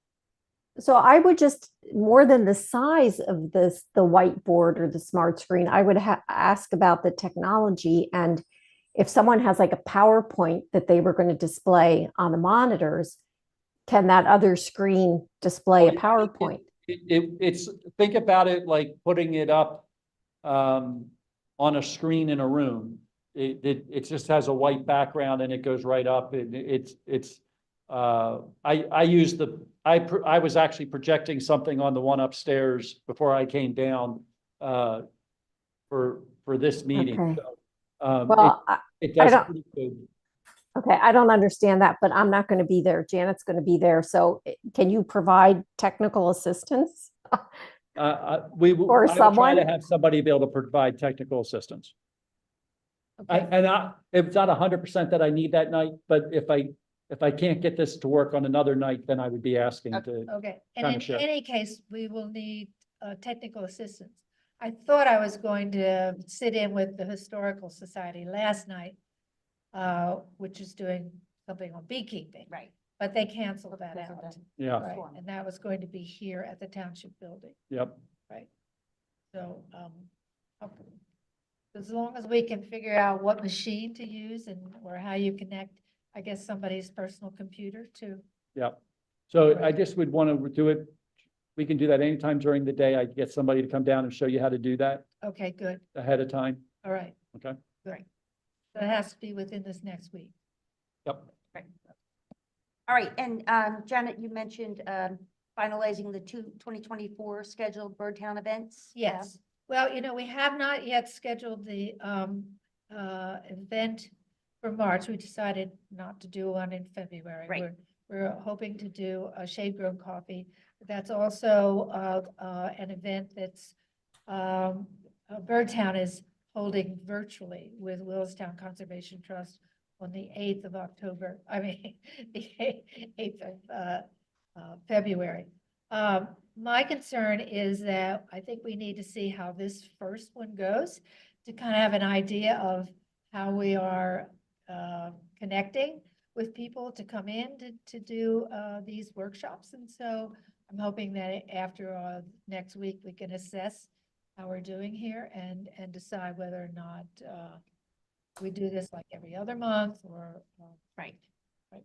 so I would just, more than the size of the whiteboard or the smart screen, I would ask about the technology. And if someone has like a PowerPoint that they were going to display on the monitors, can that other screen display a PowerPoint? It's, think about it like putting it up on a screen in a room. it just has a white background and it goes right up and I used I was actually projecting something on the one upstairs before I came down, for this meeting. Okay. So, Well, it I does don't- pretty good. okay, I don't understand that, but I'm not going to be there. Janet's going to be there. So can you provide technical assistance? We Or will, I will try someone? to have somebody be able to provide technical assistance. Okay. It's not 100% that I need that night, but if I can't get this to work on another night, then I would be asking to, Okay, and Kind in of share. any case, we will need technical assistance. I thought I was going to sit in with the Historical Society last night, which is doing something on beekeeping. Right. But they canceled that Because of out. yeah, Right, Storm. and that was going to be here at the Township building, yep. right? So, okay. As long as we can figure out what machine to use and, or how you connect, I guess, somebody's personal computer to. Yeah. So I just would want to do it. We can do that anytime during the day. I get somebody to come down and show you how to do that Okay, good, ahead of time. all right. Okay. Great. That has to be within this next week. Yep. All right, and Janet, you mentioned finalizing the 2024 scheduled Birdtown events. Yes, well, we have not yet scheduled the event for March. We decided not to do one in February. Right. We're hoping to do a Shade Grown Coffee. That's also an event that's Birdtown is holding virtually with Willistown Conservation Trust on the 8th of October, the 8th of February. My concern is that I think we need to see how this first one goes to kind of have an idea of how we are connecting with people to come in to do these workshops. And so I'm hoping that after next week, we can assess how we're doing here and decide whether or not we do this like every other month or. Right.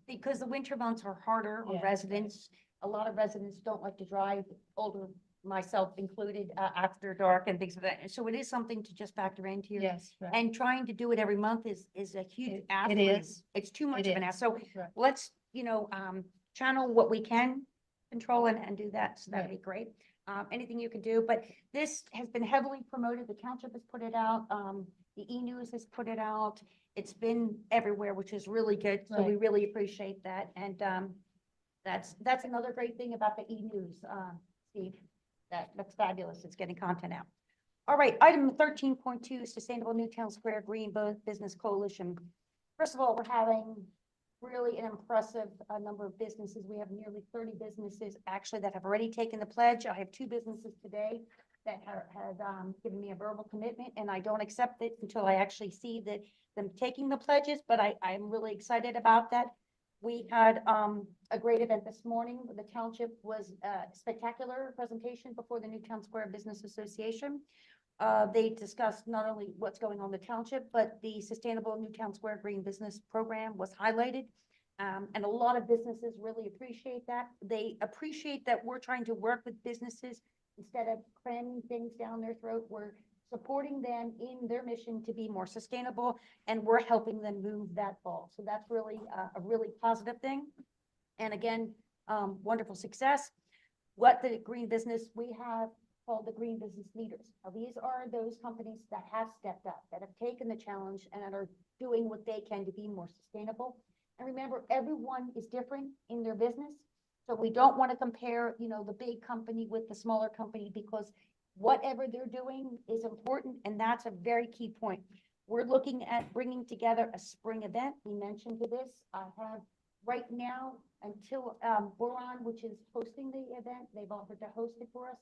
Because the winter months are harder on Yeah. residents. A lot of residents don't like to drive, older, myself included, after dark and things like that. So it is something to just factor into your. Yes, right. And trying to do it every month is a huge It- ask. it for you. is. It's too much It of an is. ask. So Right. let's, channel what we can control and do that. So that'd Right. be great. Anything you can do, but this has been heavily promoted. The township has put it out. The e-news has put it out. It's been everywhere, which is really good. So we Right. really appreciate that. And, that's another great thing about the e-news, Steve. That's fabulous. It's getting content out. All right, item 13.2, Sustainable Newtown Square Green Business Coalition. First of all, we're having really an impressive number of businesses. We have nearly 30 businesses actually that have already taken the pledge. I have 2 businesses today that have given me a verbal commitment, and I don't accept it until I actually see them taking the pledges, but I'm really excited about that. We had a great event this morning. The township was a spectacular presentation before the Newtown Square Business Association. They discussed not only what's going on in the township, but the Sustainable Newtown Square Green Business Program was highlighted. And a lot of businesses really appreciate that. They appreciate that we're trying to work with businesses instead of cramming things down their throat. We're supporting them in their mission to be more sustainable, and we're helping them move that ball. So that's really a really positive thing. And again, wonderful success. What the green business we have called the green business leaders. Now, these are those companies that have stepped up, that have taken the challenge and are doing what they can to be more sustainable. And remember, everyone is different in their business. So we don't want to compare, the big company with the smaller company, because whatever they're doing is important. And that's a very key point. We're looking at bringing together a spring event. We mentioned this. I have right now until Boron, which is hosting the event, they've offered to host it for us.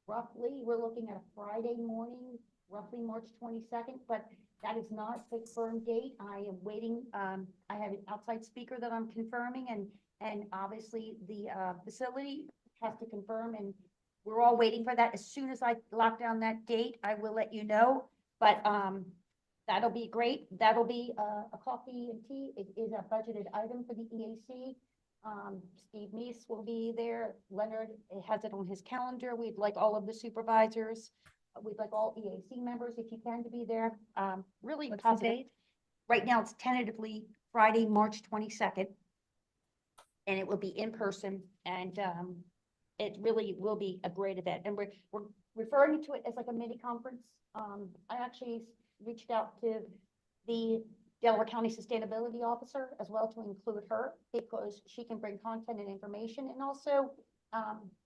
Roughly, we're looking at a Friday morning, roughly March 22nd, but that is not a firm date. I am waiting. I have an outside speaker that I'm confirming, and obviously the facility has to confirm, and we're all waiting for that. As soon as I lock down that date, I will let you know. But that'll be great. That'll be a coffee and tea. It is a budgeted item for the EAC. Steve Meese will be there. Leonard has it on his calendar. We'd like all of the supervisors We'd like all EAC members, if you can, to be there. Really What's the positive. date? Right now, it's tentatively Friday, March 22nd. And it will be in person, and it really will be a great event. And we're referring to it as like a mini conference. I actually reached out to the Delaware County Sustainability Officer as well to include her, because she can bring content and information, and also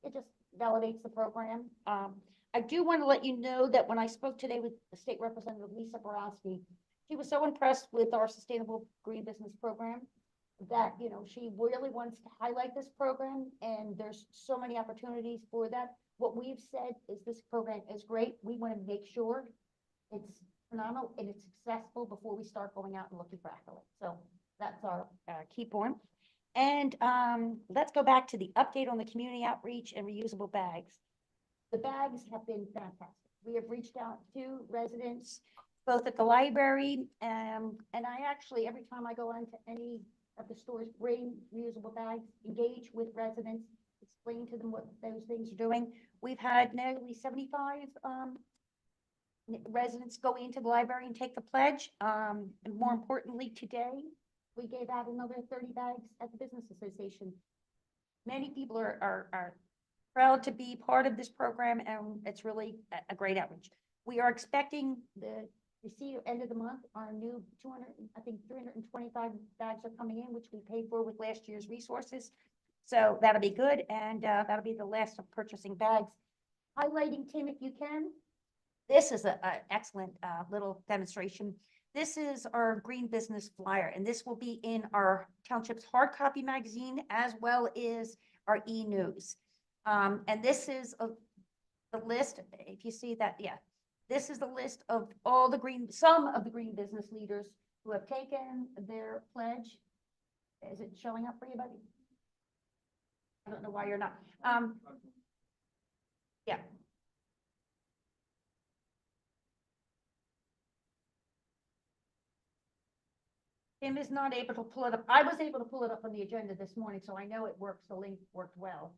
it just validates the program. I do want to let you know that when I spoke today with the State Representative Lisa Borowski, she was so impressed with our Sustainable Green Business Program that, you know, she really wants to highlight this program, and there's so many opportunities for that. What we've said is this program is great. We want to make sure it's phenomenal and it's successful before we start going out and looking for accolades. So that's our key point. And let's go back to the update on the community outreach and reusable bags. The bags have been fantastic. We have reached out to residents, both at the library, and I actually, every time I go into any of the stores, bring reusable bags, engage with residents, explain to them what those things are doing. We've had nearly 75 residents go into the library and take the pledge. And more importantly, today, we gave out another 30 bags at the Business Association. Many people are proud to be part of this program, and it's really a great outreach. We are expecting the receipt end of the month. Our new 325 bags are coming in, which we paid for with last year's resources. So that'll be good, and that'll be the last of purchasing bags. Highlighting, Tim, if you can, this is an excellent little demonstration. This is our green business flyer, and this will be in our Township's hard copy magazine as well as our e-news. And this is the list, if you see that, yeah. This is the list of all the some of the green business leaders who have taken their pledge. Is it showing up for you, buddy? I don't know why you're not. Yeah. Tim is not able to pull it up. I was able to pull it up on the agenda this morning, so I know it works. The link worked well.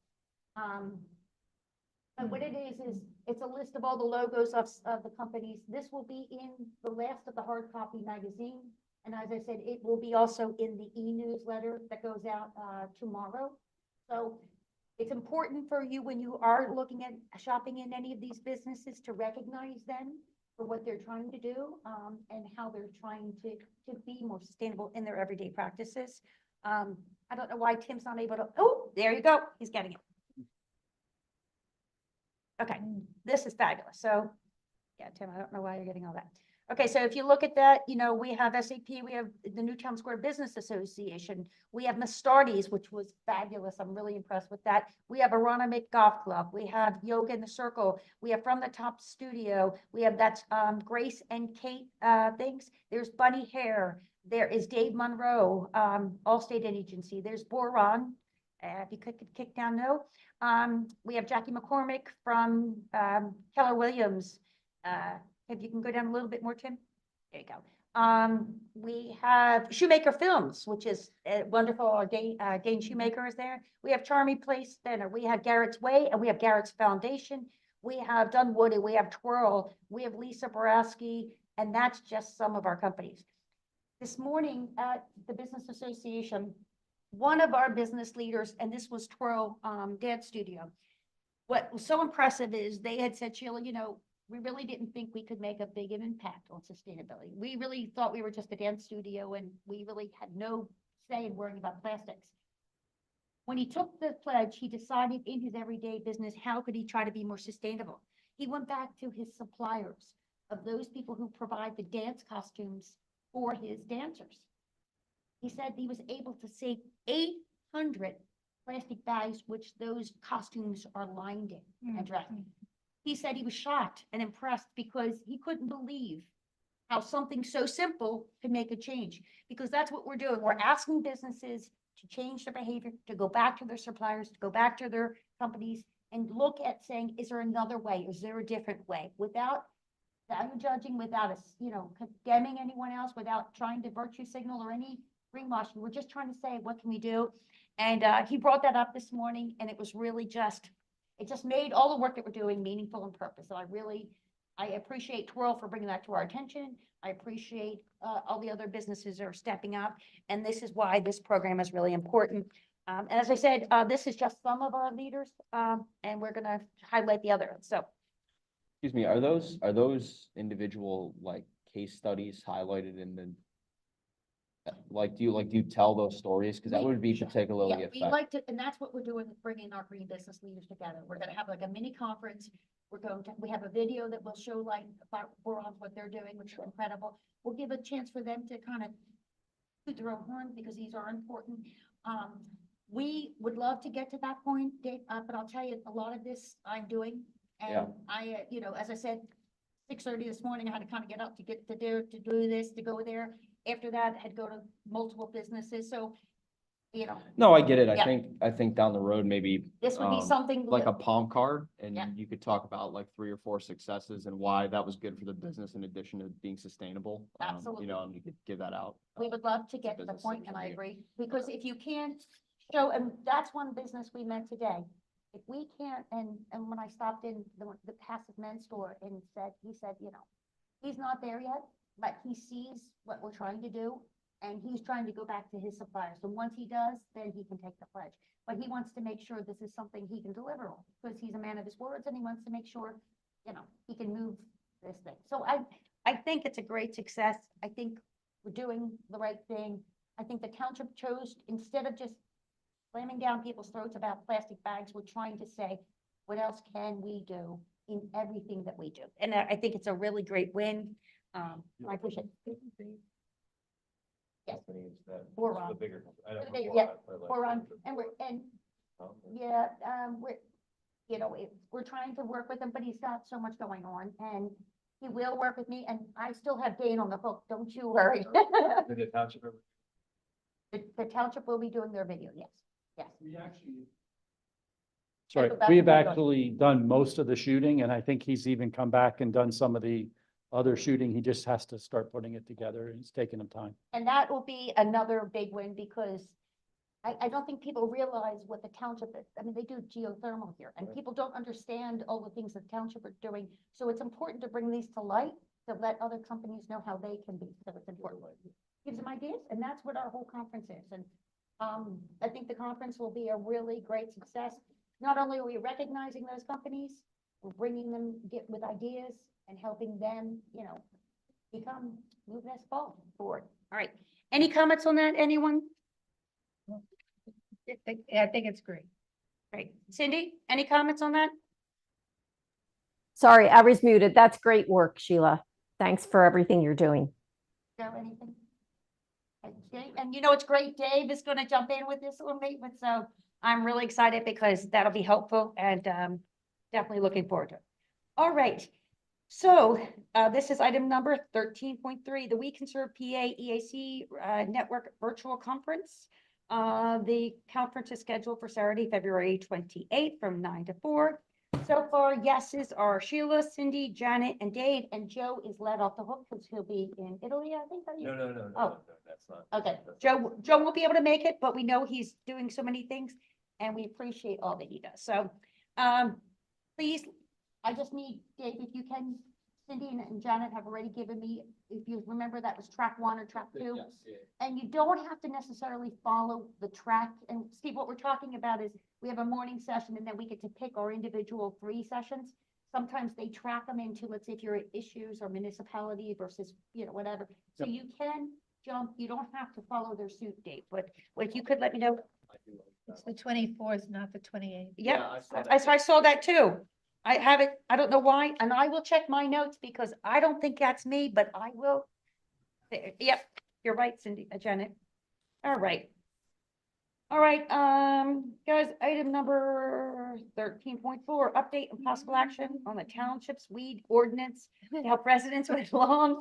But what it is it's a list of all the logos of the companies. This will be in the last of the hard copy magazine. And as I said, it will be also in the e-newsletter that goes out tomorrow. So it's important for you when you are looking at shopping in any of these businesses to recognize them for what they're trying to do and how they're trying to be more sustainable in their everyday practices. I don't know why Tim's not able to, oh, there you go. He's getting it. Okay, this is fabulous. So, yeah, Tim, I don't know why you're getting all that. Okay, so if you look at that, you know, we have SAP, we have the Newtown Square Business Association, we have Mastardi's, which was fabulous. I'm really impressed with that. We have Aronimate Golf Club, we have Yoga in the Circle, we have From the Top Studio, we have that's Grace and Kate things. There's Bunny Hair, there is Dave Monroe, Allstate Agency, there's Boron. If you could kick down, no. We have Jackie McCormick from Keller Williams. If you can go down a little bit more, Tim. There you go. We have Shoemaker Films, which is wonderful. Our Dane Shoemaker is there. We have Charmy Place Center. We have Garrett's Way, and we have Garrett's Foundation. We have Dunwoody. We have Twirl. We have Lisa Borowski, and that's just some of our companies. This morning at the Business Association, one of our business leaders, and this was Twirl Dance Studio. What was so impressive is they had said, Sheila, you know, we really didn't think we could make a big impact on sustainability. We really thought we were just a dance studio and we really had no say in worrying about plastics. When he took the pledge, he decided in his everyday business, how could he try to be more sustainable? He went back to his suppliers of those people who provide the dance costumes for his dancers. He said he was able to save 800 plastic bags, which those costumes are lined in and dressed. He said he was shocked and impressed because he couldn't believe how something so simple could make a change. Because that's what we're doing. We're asking businesses to change their behavior, to go back to their suppliers, to go back to their companies and look at saying, is there another way? Is there a different way? Without value judging, without us, you know, condemning anyone else, without trying to virtue signal or any greenwashing. We're just trying to say, what can we do? And he brought that up this morning, and it was really just, it just made all the work that we're doing meaningful and purpose. So I really I appreciate Twirl for bringing that to our attention. I appreciate all the other businesses are stepping up, and this is why this program is really important. And as I said, this is just some of our leaders, and we're gonna highlight the other. So Excuse me, are those individual like case studies highlighted in the? Like, do you tell those stories? Cause that We- would be particularly yeah, we effective. like to, and that's what we're doing, with bringing our green business leaders together. We're gonna have like a mini conference. We have a video that will show like about what they're doing, which is incredible. We'll give a chance for them to kind of toot their own horn because these are important. We would love to get to that point, Dave, but I'll tell you, a lot of this I'm doing. Yeah. And I, as I said, 6:30 this morning, I had to kind of get up to do this, to go there. After that, I had to go to multiple businesses, so, No, I get it. Yeah. I think down the road, maybe. this would be something. Like that- a palm card, and Yeah. you could talk about like 3 or 4 successes and why that was good for the business in addition to being sustainable. Absolutely. And you could give that out. We would love to get to the business point, and I leaders. agree, because if you can't show, and that's one business we met today. If we can't, and when I stopped in the passive men's store and he said, he's not there yet, but he sees what we're trying to do, and he's trying to go back to his suppliers. So once he does, then he can take the pledge. But he wants to make sure this is something he can deliver on, because he's a man of his words, and he wants to make sure, he can move this thing. So I think it's a great success. I think we're doing the right thing. I think the township chose, instead of just slamming down people's throats about plastic bags, we're trying to say, what else can we do in everything that we do? And I think it's a really great win. I appreciate it. Yes. Or on. Or on, and we're trying to work with him, but he's got so much going on, and he will work with me, and I still have Dane on the hook, don't you worry. The township ever? The township will be doing their video, yes, yes. Sorry, That's we've what I'm doing. actually done most of the shooting, and I think he's even come back and done some of the other shooting. He just has to start putting it together, and it's taking him time. And that will be another big win, because I don't think people realize what the township is. I mean, they do geothermal here, and people don't understand all the things the township are doing. So it's important to bring these to light, to let other companies know how they can be. So it's important. Gives them ideas, and that's what our whole conference is. And I think the conference will be a really great success. Not only are we recognizing those companies, we're bringing them, with ideas and helping them, move this ball forward. All right. Any comments on that, anyone? I think it's great. Great. Cindy, any comments on that? Sorry, I was muted. That's great work, Sheila. Thanks for everything you're doing. Joe, anything? And it's great. Dave is going to jump in with this little bit, so I'm really excited because that'll be helpful, and definitely looking forward to it. All right. So this is item number 13.3, the We Can Serve PA EAC Network Virtual Conference. The conference is scheduled for Saturday, February 28th from 9 to 4. So far, yeses are Sheila, Cindy, Janet, and Dave, and Joe is let off the hook because he'll be in Italy, I think. No, Oh. that's not. Okay, Joe won't be able to make it, but we know he's doing so many things, and we appreciate all that he does. So, please, I just need, Dave, if you can, Cindy and Janet have already given me, if you remember, that was track 1 or track 2. Yes, yeah. And you don't have to necessarily follow the track. And Steve, what we're talking about is we have a morning session, and then we get to pick our individual 3 sessions. Sometimes they track them into, let's say, if you're at issues or municipality versus, whatever. So Yep. you can jump, you don't have to follow their suit date, but if you could let me know. It's the 24th, not the 28th. Yep, Yeah, I saw that. I saw that too. I have it, I don't know why, and I will check my notes because I don't think that's me, but I will. Yep, you're right, Cindy, Janet. All right. All right, guys, item number 13.4, update and possible action on the township's weed ordinance to help residents with long.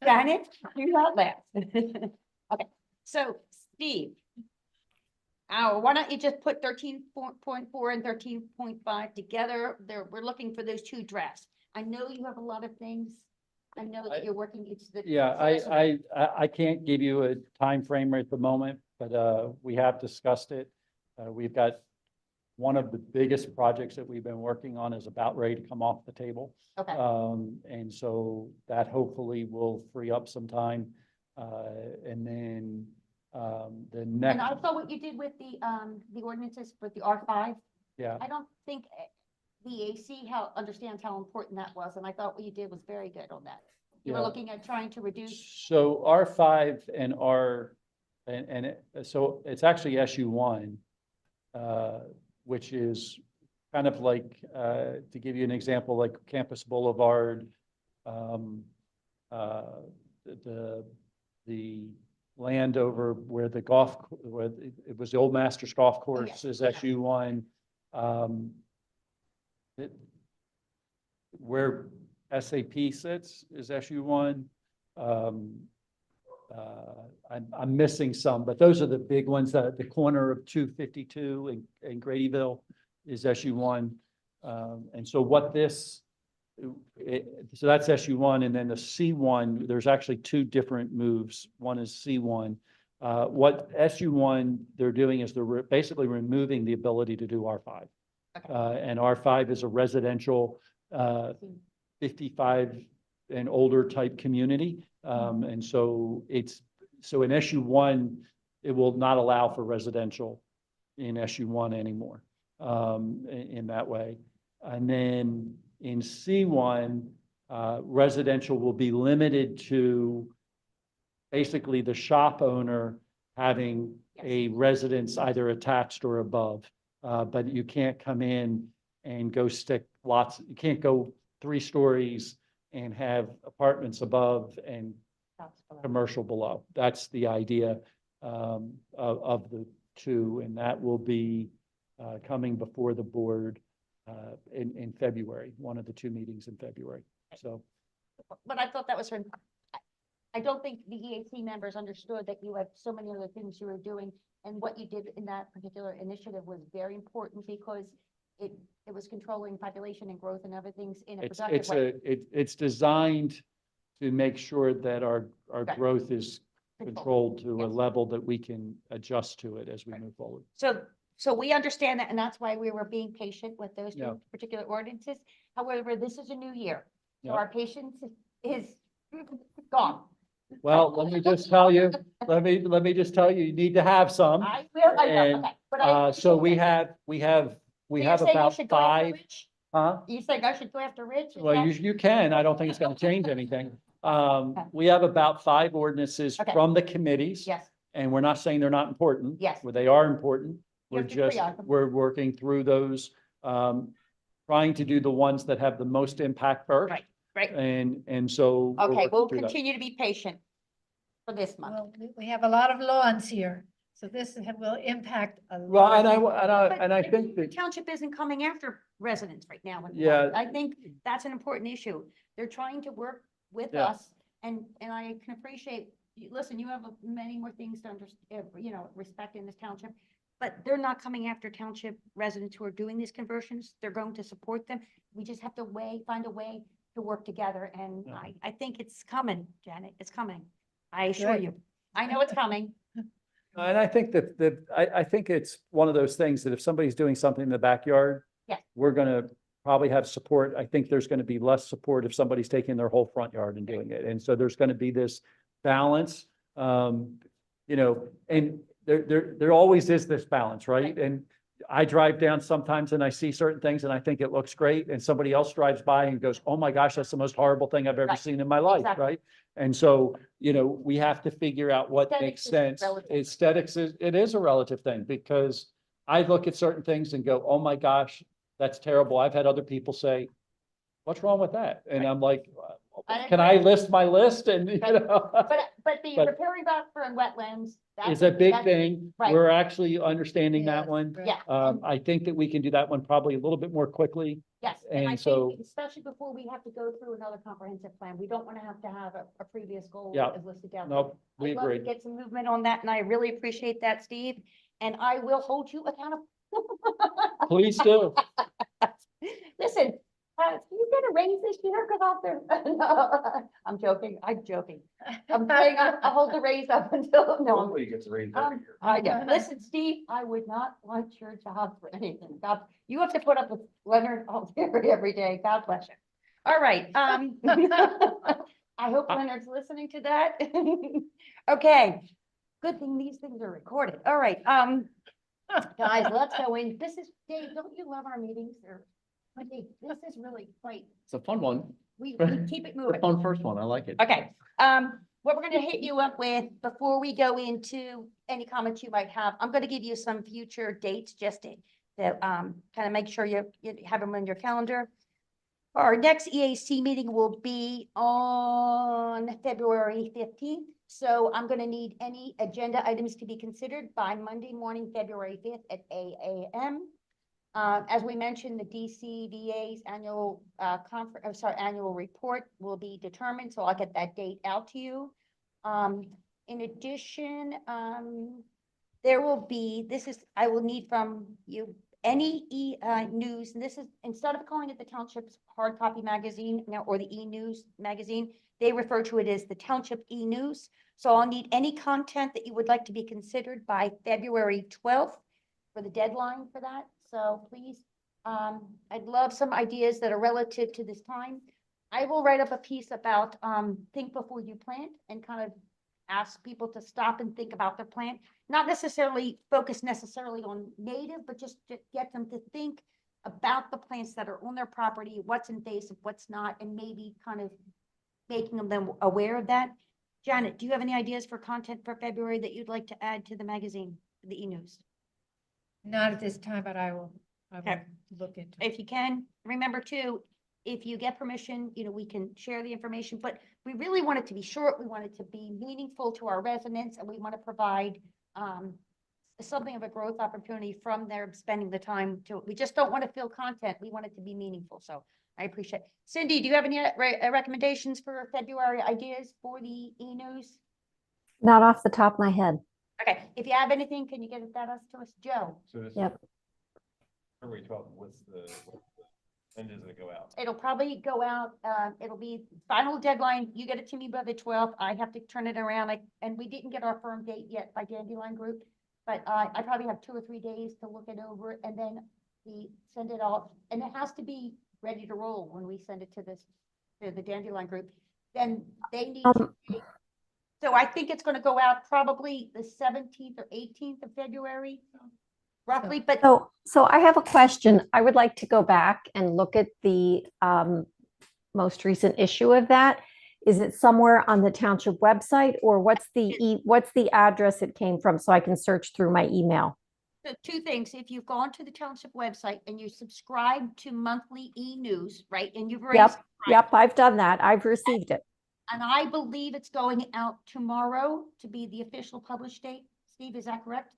Janet, do not laugh. Okay, so Steve. Why don't you just put 13.4 and 13.5 together? We're looking for those 2 drafts. I know you have a lot of things. I know that you're working, it's the. Yeah, I can't give you a time frame at the moment, but we have discussed it. We've got one of the biggest projects that we've been working on is about ready to come off the table. Okay, And so that hopefully will free up some time. And then, the and next, I saw what you did with the ordinances with the R5. yeah, I don't think the EAC understands how important that was, and I thought what you did was very good on that. You were Yeah. looking at trying to reduce, So R5 and so it's actually SU1, which is kind of like, to give you an example, like Campus Boulevard, the land over where the where it was the old Masters Golf Course yes, is yeah. SU1. Where SAP sits is SU1. I'm missing some, but those are the big ones. The corner of 252 and Gradyville is SU1. And so what this, so that's SU1, and then the C1, there's actually two different moves. One is C1. What SU1 they're doing is they're basically removing the ability to do R5. And R5 is a residential 55 and older type community. And so so in SU1, it will not allow for residential in SU1 anymore, in that way. And then in C1, residential will be limited to basically the shop owner having a residence either attached or above. But you can't come in and go stick you can't go 3 stories and have apartments above and commercial below. That's the idea of the two, and that will be coming before the board in February, one of the 2 meetings in February. So, but I thought that was, I don't think the EAC members understood that you had so many other things you were doing, and what you did in that particular initiative was very important because it was controlling population and growth and other things in a productive way. it's designed to make sure that our Right. growth is controlled to a Yes. level that we can adjust to it as we Right. move forward. So we understand that, and that's why we were being patient with those Yeah. two particular ordinances. However, this is a new year, so Yeah. our patience is gone. Well, let me just tell you, let me just tell you, you need to have some. I will, I know, And, okay. But I so appreciate that. we have So you're about saying I should go after 5, Rich? huh? You think I should go after Rich? Is Well, that- you can. I don't think it's gonna change anything. We have about 5 ordinances Okay. from the committees. Yes, And we're not saying they're not important. Yes. Well, they are important. You We're have to agree just, on them. we're working through those, trying to do the ones that have the most impact first. right. And so. we're Okay, working we'll through that. continue to be patient for this month. Well, we have a lot of lawns here, so this will impact a Well, lot. and I But think the that, Township isn't coming after residents right now. Yeah. I think that's an important issue. They're trying to work with Yeah. us, and I can appreciate, listen, you have many more things to understand, respect in this township. But they're not coming after township residents who are doing these conversions. They're going to support them. We just have to find a way to work together, and Yeah. I think it's coming, Janet, it's coming. I assure Good. you. I know it's coming. and I think that I think it's one of those things that if somebody's doing something in the backyard. Yes. We're gonna probably have support. I think there's gonna be less support if somebody's taking their whole front yard and doing it. And so there's gonna be this balance, and there always is this balance, right? Right. And I drive down sometimes and I see certain things and I think it looks great, and somebody else drives by and goes, oh my gosh, that's the most horrible thing I've ever Right. seen in my life, Exactly. right? And so, we have to figure out what makes Aesthetics is sense. relative. Aesthetics it is a relative thing, because I look at certain things and go, oh my gosh, that's terrible. I've had other people say, what's wrong with that? And I'm like, can I list my list? And, But the But- riparian buffer and wetlands. it's a big that's- thing. right. We're actually understanding that Yes, one. right. Yeah. I think that we can do that one probably a little bit more quickly. Yes, and I And so- think especially before we have to go through another comprehensive plan, we don't want to have a previous goal Yeah. as listed down. Nope, we I'd love to agree. get some movement on that, and I really appreciate that, Steve, and I will hold you accountable. Please do. Listen, You get a raise this year, go out there. No, I'm joking, I'm joking. I'm saying I'll hold the raise up until, no. Nobody gets raised every year. I know. Listen, Steve, I would not want your job for anything. God, you have to put up with Leonard Altieri every day. God bless you. All right, I hope Leonard's listening to that. Okay, good thing these things are recorded. All right, guys, let's go in. This is, Dave, don't you love our meetings? This is really quite, It's a fun one. we keep it The moving. fun first one. I like it. Okay, what we're gonna hit you up with before we go into any comments you might have, I'm gonna give you some future dates just to kind of make sure you have them on your calendar. Our next EAC meeting will be on February 15th. So I'm gonna need any agenda items to be considered by Monday morning, February 5th at 8 a.m. As we mentioned, the DCVA's annual annual report will be determined, so I'll get that date out to you. In addition, there will be, I will need from you any news, and this is, instead of calling it the Township's hard copy magazine now, or the e-news magazine, they refer to it as the Township e-news. So I'll need any content that you would like to be considered by February 12th for the deadline for that. So please, I'd love some ideas that are relative to this time. I will write up a piece about think before you plant and kind of ask people to stop and think about their plant. Not necessarily focus necessarily on native, but just to get them to think about the plants that are on their property, what's invasive, what's not, and maybe kind of making them aware of that. Janet, do you have any ideas for content for February that you'd like to add to the magazine, the e-news? Not at this time, but I will Okay. look into it. If you can, remember too, if you get permission, we can share the information, but we really want it to be short. We want it to be meaningful to our residents, and we want to provide something of a growth opportunity from their spending the time to, we just don't want to fill content. We want it to be meaningful. So I appreciate it. Cindy, do you have any recommendations for February ideas for the e-news? Not off the top of my head. Okay, if you have anything, can you get that to us, Joe? So this is Yep. February 12th, when does it go out? It'll probably go out, it'll be final deadline. You get it to me by the 12th. I have to turn it around. And we didn't get our firm date yet by Dandelion Group, but I probably have 2 or 3 days to look it over, and then we send it off. And it has to be ready to roll when we send it to the Dandelion Group. Then they need to. So I think it's gonna go out probably the 17th or 18th of February, roughly, but So I have a question. I would like to go back and look at the most recent issue of that. Is it somewhere on the township website, or what's the address it came from, so I can search through my email? so 2 things. If you've gone to the township website and you subscribe to monthly e-news, right? And you've already, Yep, I've done that. I've received it. and I believe it's going out tomorrow to be the official published date. Steve, is that correct?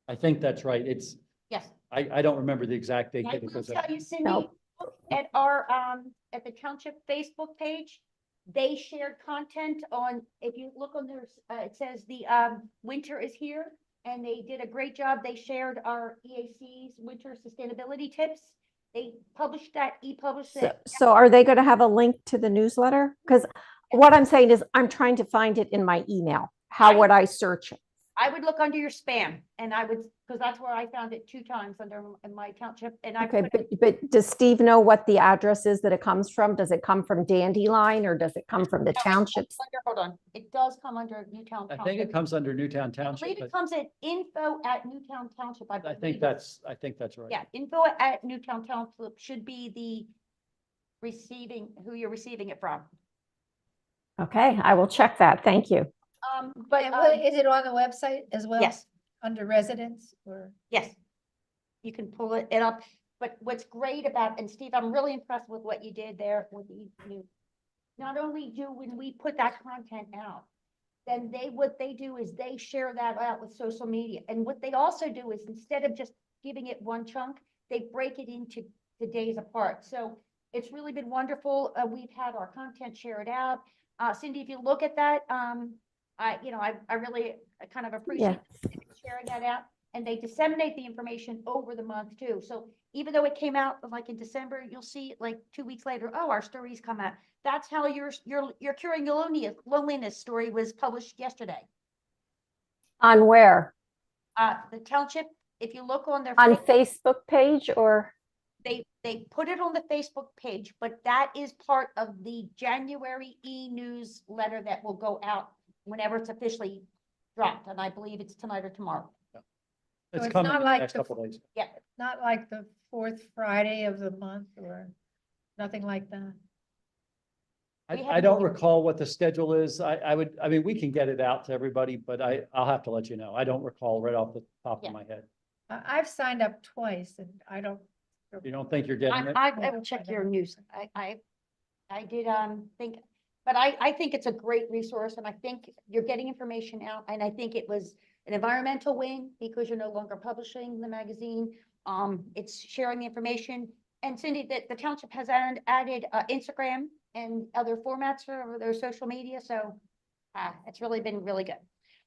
I think that's right. It's, Yes. I don't remember the exact date. I will because tell you, Cindy, Nope. at our, at the township Facebook page, they shared content on, if you look on their, it says the, winter is here, and they did a great job. They shared our EAC's winter sustainability tips. They published that, e-published it. So are they going to have a link to the newsletter? Because what I'm saying is I'm trying to find it in my email. How would I search it? I would look under your spam, and I would, because that's where I found it 2 times under in my township, and I. Okay, put it- but does Steve know what the address is that it comes from? Does it come from Dandelion, or does it come from the townships? Hold on, it does come under Newtown I Township. think it comes under Newtown I Township, believe but it comes at info@Newtown Township. I believe think it's- that's right. Yeah, info@Newtown Township should be the who you're receiving it from. Okay, I will check that. Thank you. But, And is it on the website as well? yes, Under residents or? yes. You can pull it up, but what's great about, and Steve, I'm really impressed with what you did there with the, not only do when we put that content out, then what they do is they share that out with social media. And what they also do is, instead of just giving it one chunk, they break it into the days apart. So it's really been wonderful. We've had our content shared out. Cindy, if you look at that, I really kind of appreciate sharing that out. and they disseminate the information over the month too. So even though it came out like in December, you'll see it like 2 weeks later, oh, our stories come out. That's how your Curing Loneliness story was published yesterday. On where? The township, if you look on their. On Facebook page or? They put it on the Facebook page, but that is part of the January e-newsletter that will go out whenever it's officially dropped, and I believe it's tonight or tomorrow. It's it's coming not in the like next the couple days. Not like the fourth Friday of the month or nothing like that. We I haven't don't looked. recall what the schedule is. I mean, we can get it out to everybody, but I'll have to let you know. I don't recall right off the top Yeah. of my head. I've signed up twice and I don't. You don't think you're getting it? I will check your news. I did, think, but I think it's a great resource, and I think you're getting information out, and I think it was an environmental win because you're no longer publishing the magazine. It's sharing the information, and Cindy, that the township has added Instagram and other formats for their social media, so it's really been really good.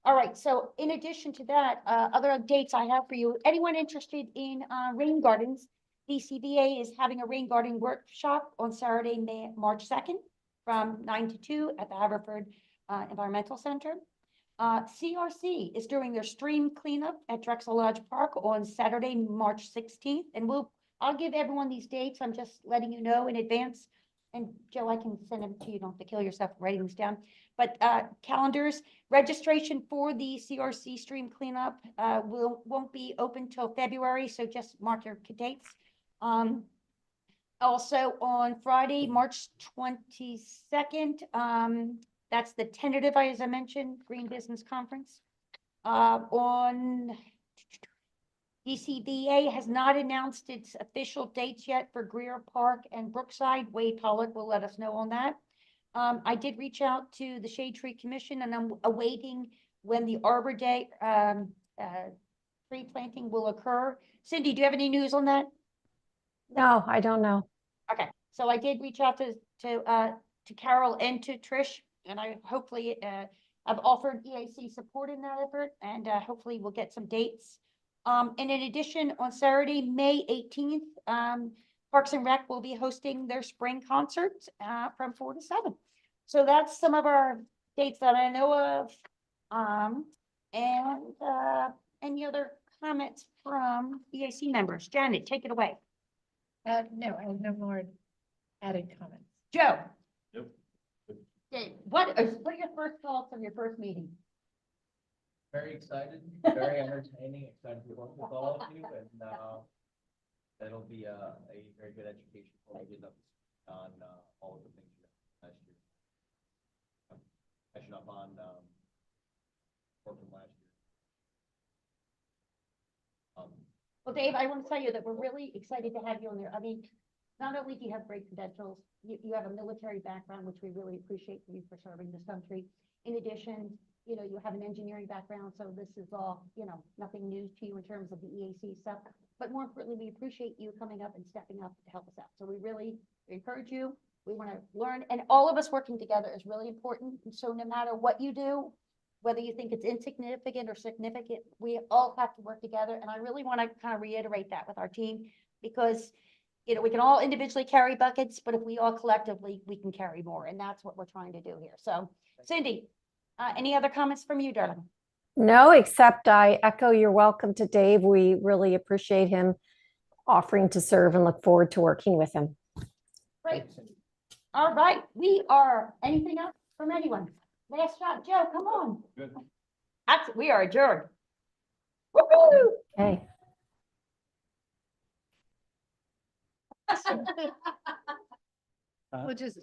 All right, so in addition to that, other dates I have for you, anyone interested in rain gardens? DCVA is having a rain garden workshop on Saturday, March 2nd from 9 to 2 at the Haverford Environmental Center. CRC is doing their stream cleanup at Drexel Lodge Park on Saturday, March 16th. And I'll give everyone these dates. I'm just letting you know in advance. And Joe, I can send them to you. You don't have to kill yourself writing this down. But calendars, registration for the CRC stream cleanup won't be open till February. So just mark your dates. Also on Friday, March 22nd, that's the tentative, as I mentioned, Green Business Conference. On DCBA has not announced its official dates yet for Greer Park and Brookside. Wade Pollock will let us know on that. I did reach out to the Shade Tree Commission, and I'm awaiting when the Arbor Day tree planting will occur. Cindy, do you have any news on that? No, I don't know. Okay, so I did reach out to Carol and to Trish, and I hopefully I've offered EAC support in that effort, and hopefully we'll get some dates. And in addition, on Saturday, May 18th, Parks and Rec will be hosting their spring concert from 4 to 7. So that's some of our dates that I know of. And any other comments from EAC members? Janet, take it away. No, I have no more added comments. Joe? Nope. Dave, what are your first thoughts on your first meeting? Very excited, very entertaining, excited to work with all of you, and that'll be a very good education for me getting up on all of the things you did last year. Catching up on work from last year. Well, Dave, I want to tell you that we're really excited to have you on there. I mean, not only do you have great credentials, you have a military background, which we really appreciate you for serving this country. In addition, you know, you have an engineering background, so this is all, you know, nothing new to you in terms of the EAC stuff. But more importantly, we appreciate you coming up and stepping up to help us out. So we really encourage you. We want to learn, and all of us working together is really important. And so no matter what you do, whether you think it's insignificant or significant, we all have to work together. And I really want to kind of reiterate that with our team, because, you know, we can all individually carry buckets, but if we all collectively, we can carry more. And that's what we're trying to do here. So Cindy, any other comments from you, darling? No, except I echo your welcome to Dave. We really appreciate him offering to serve and look forward to working with him. Great. All right, anything else from anyone? Last shot, Joe, come on. Good. We are adjourned. Woo-hoo! Okay. We'll just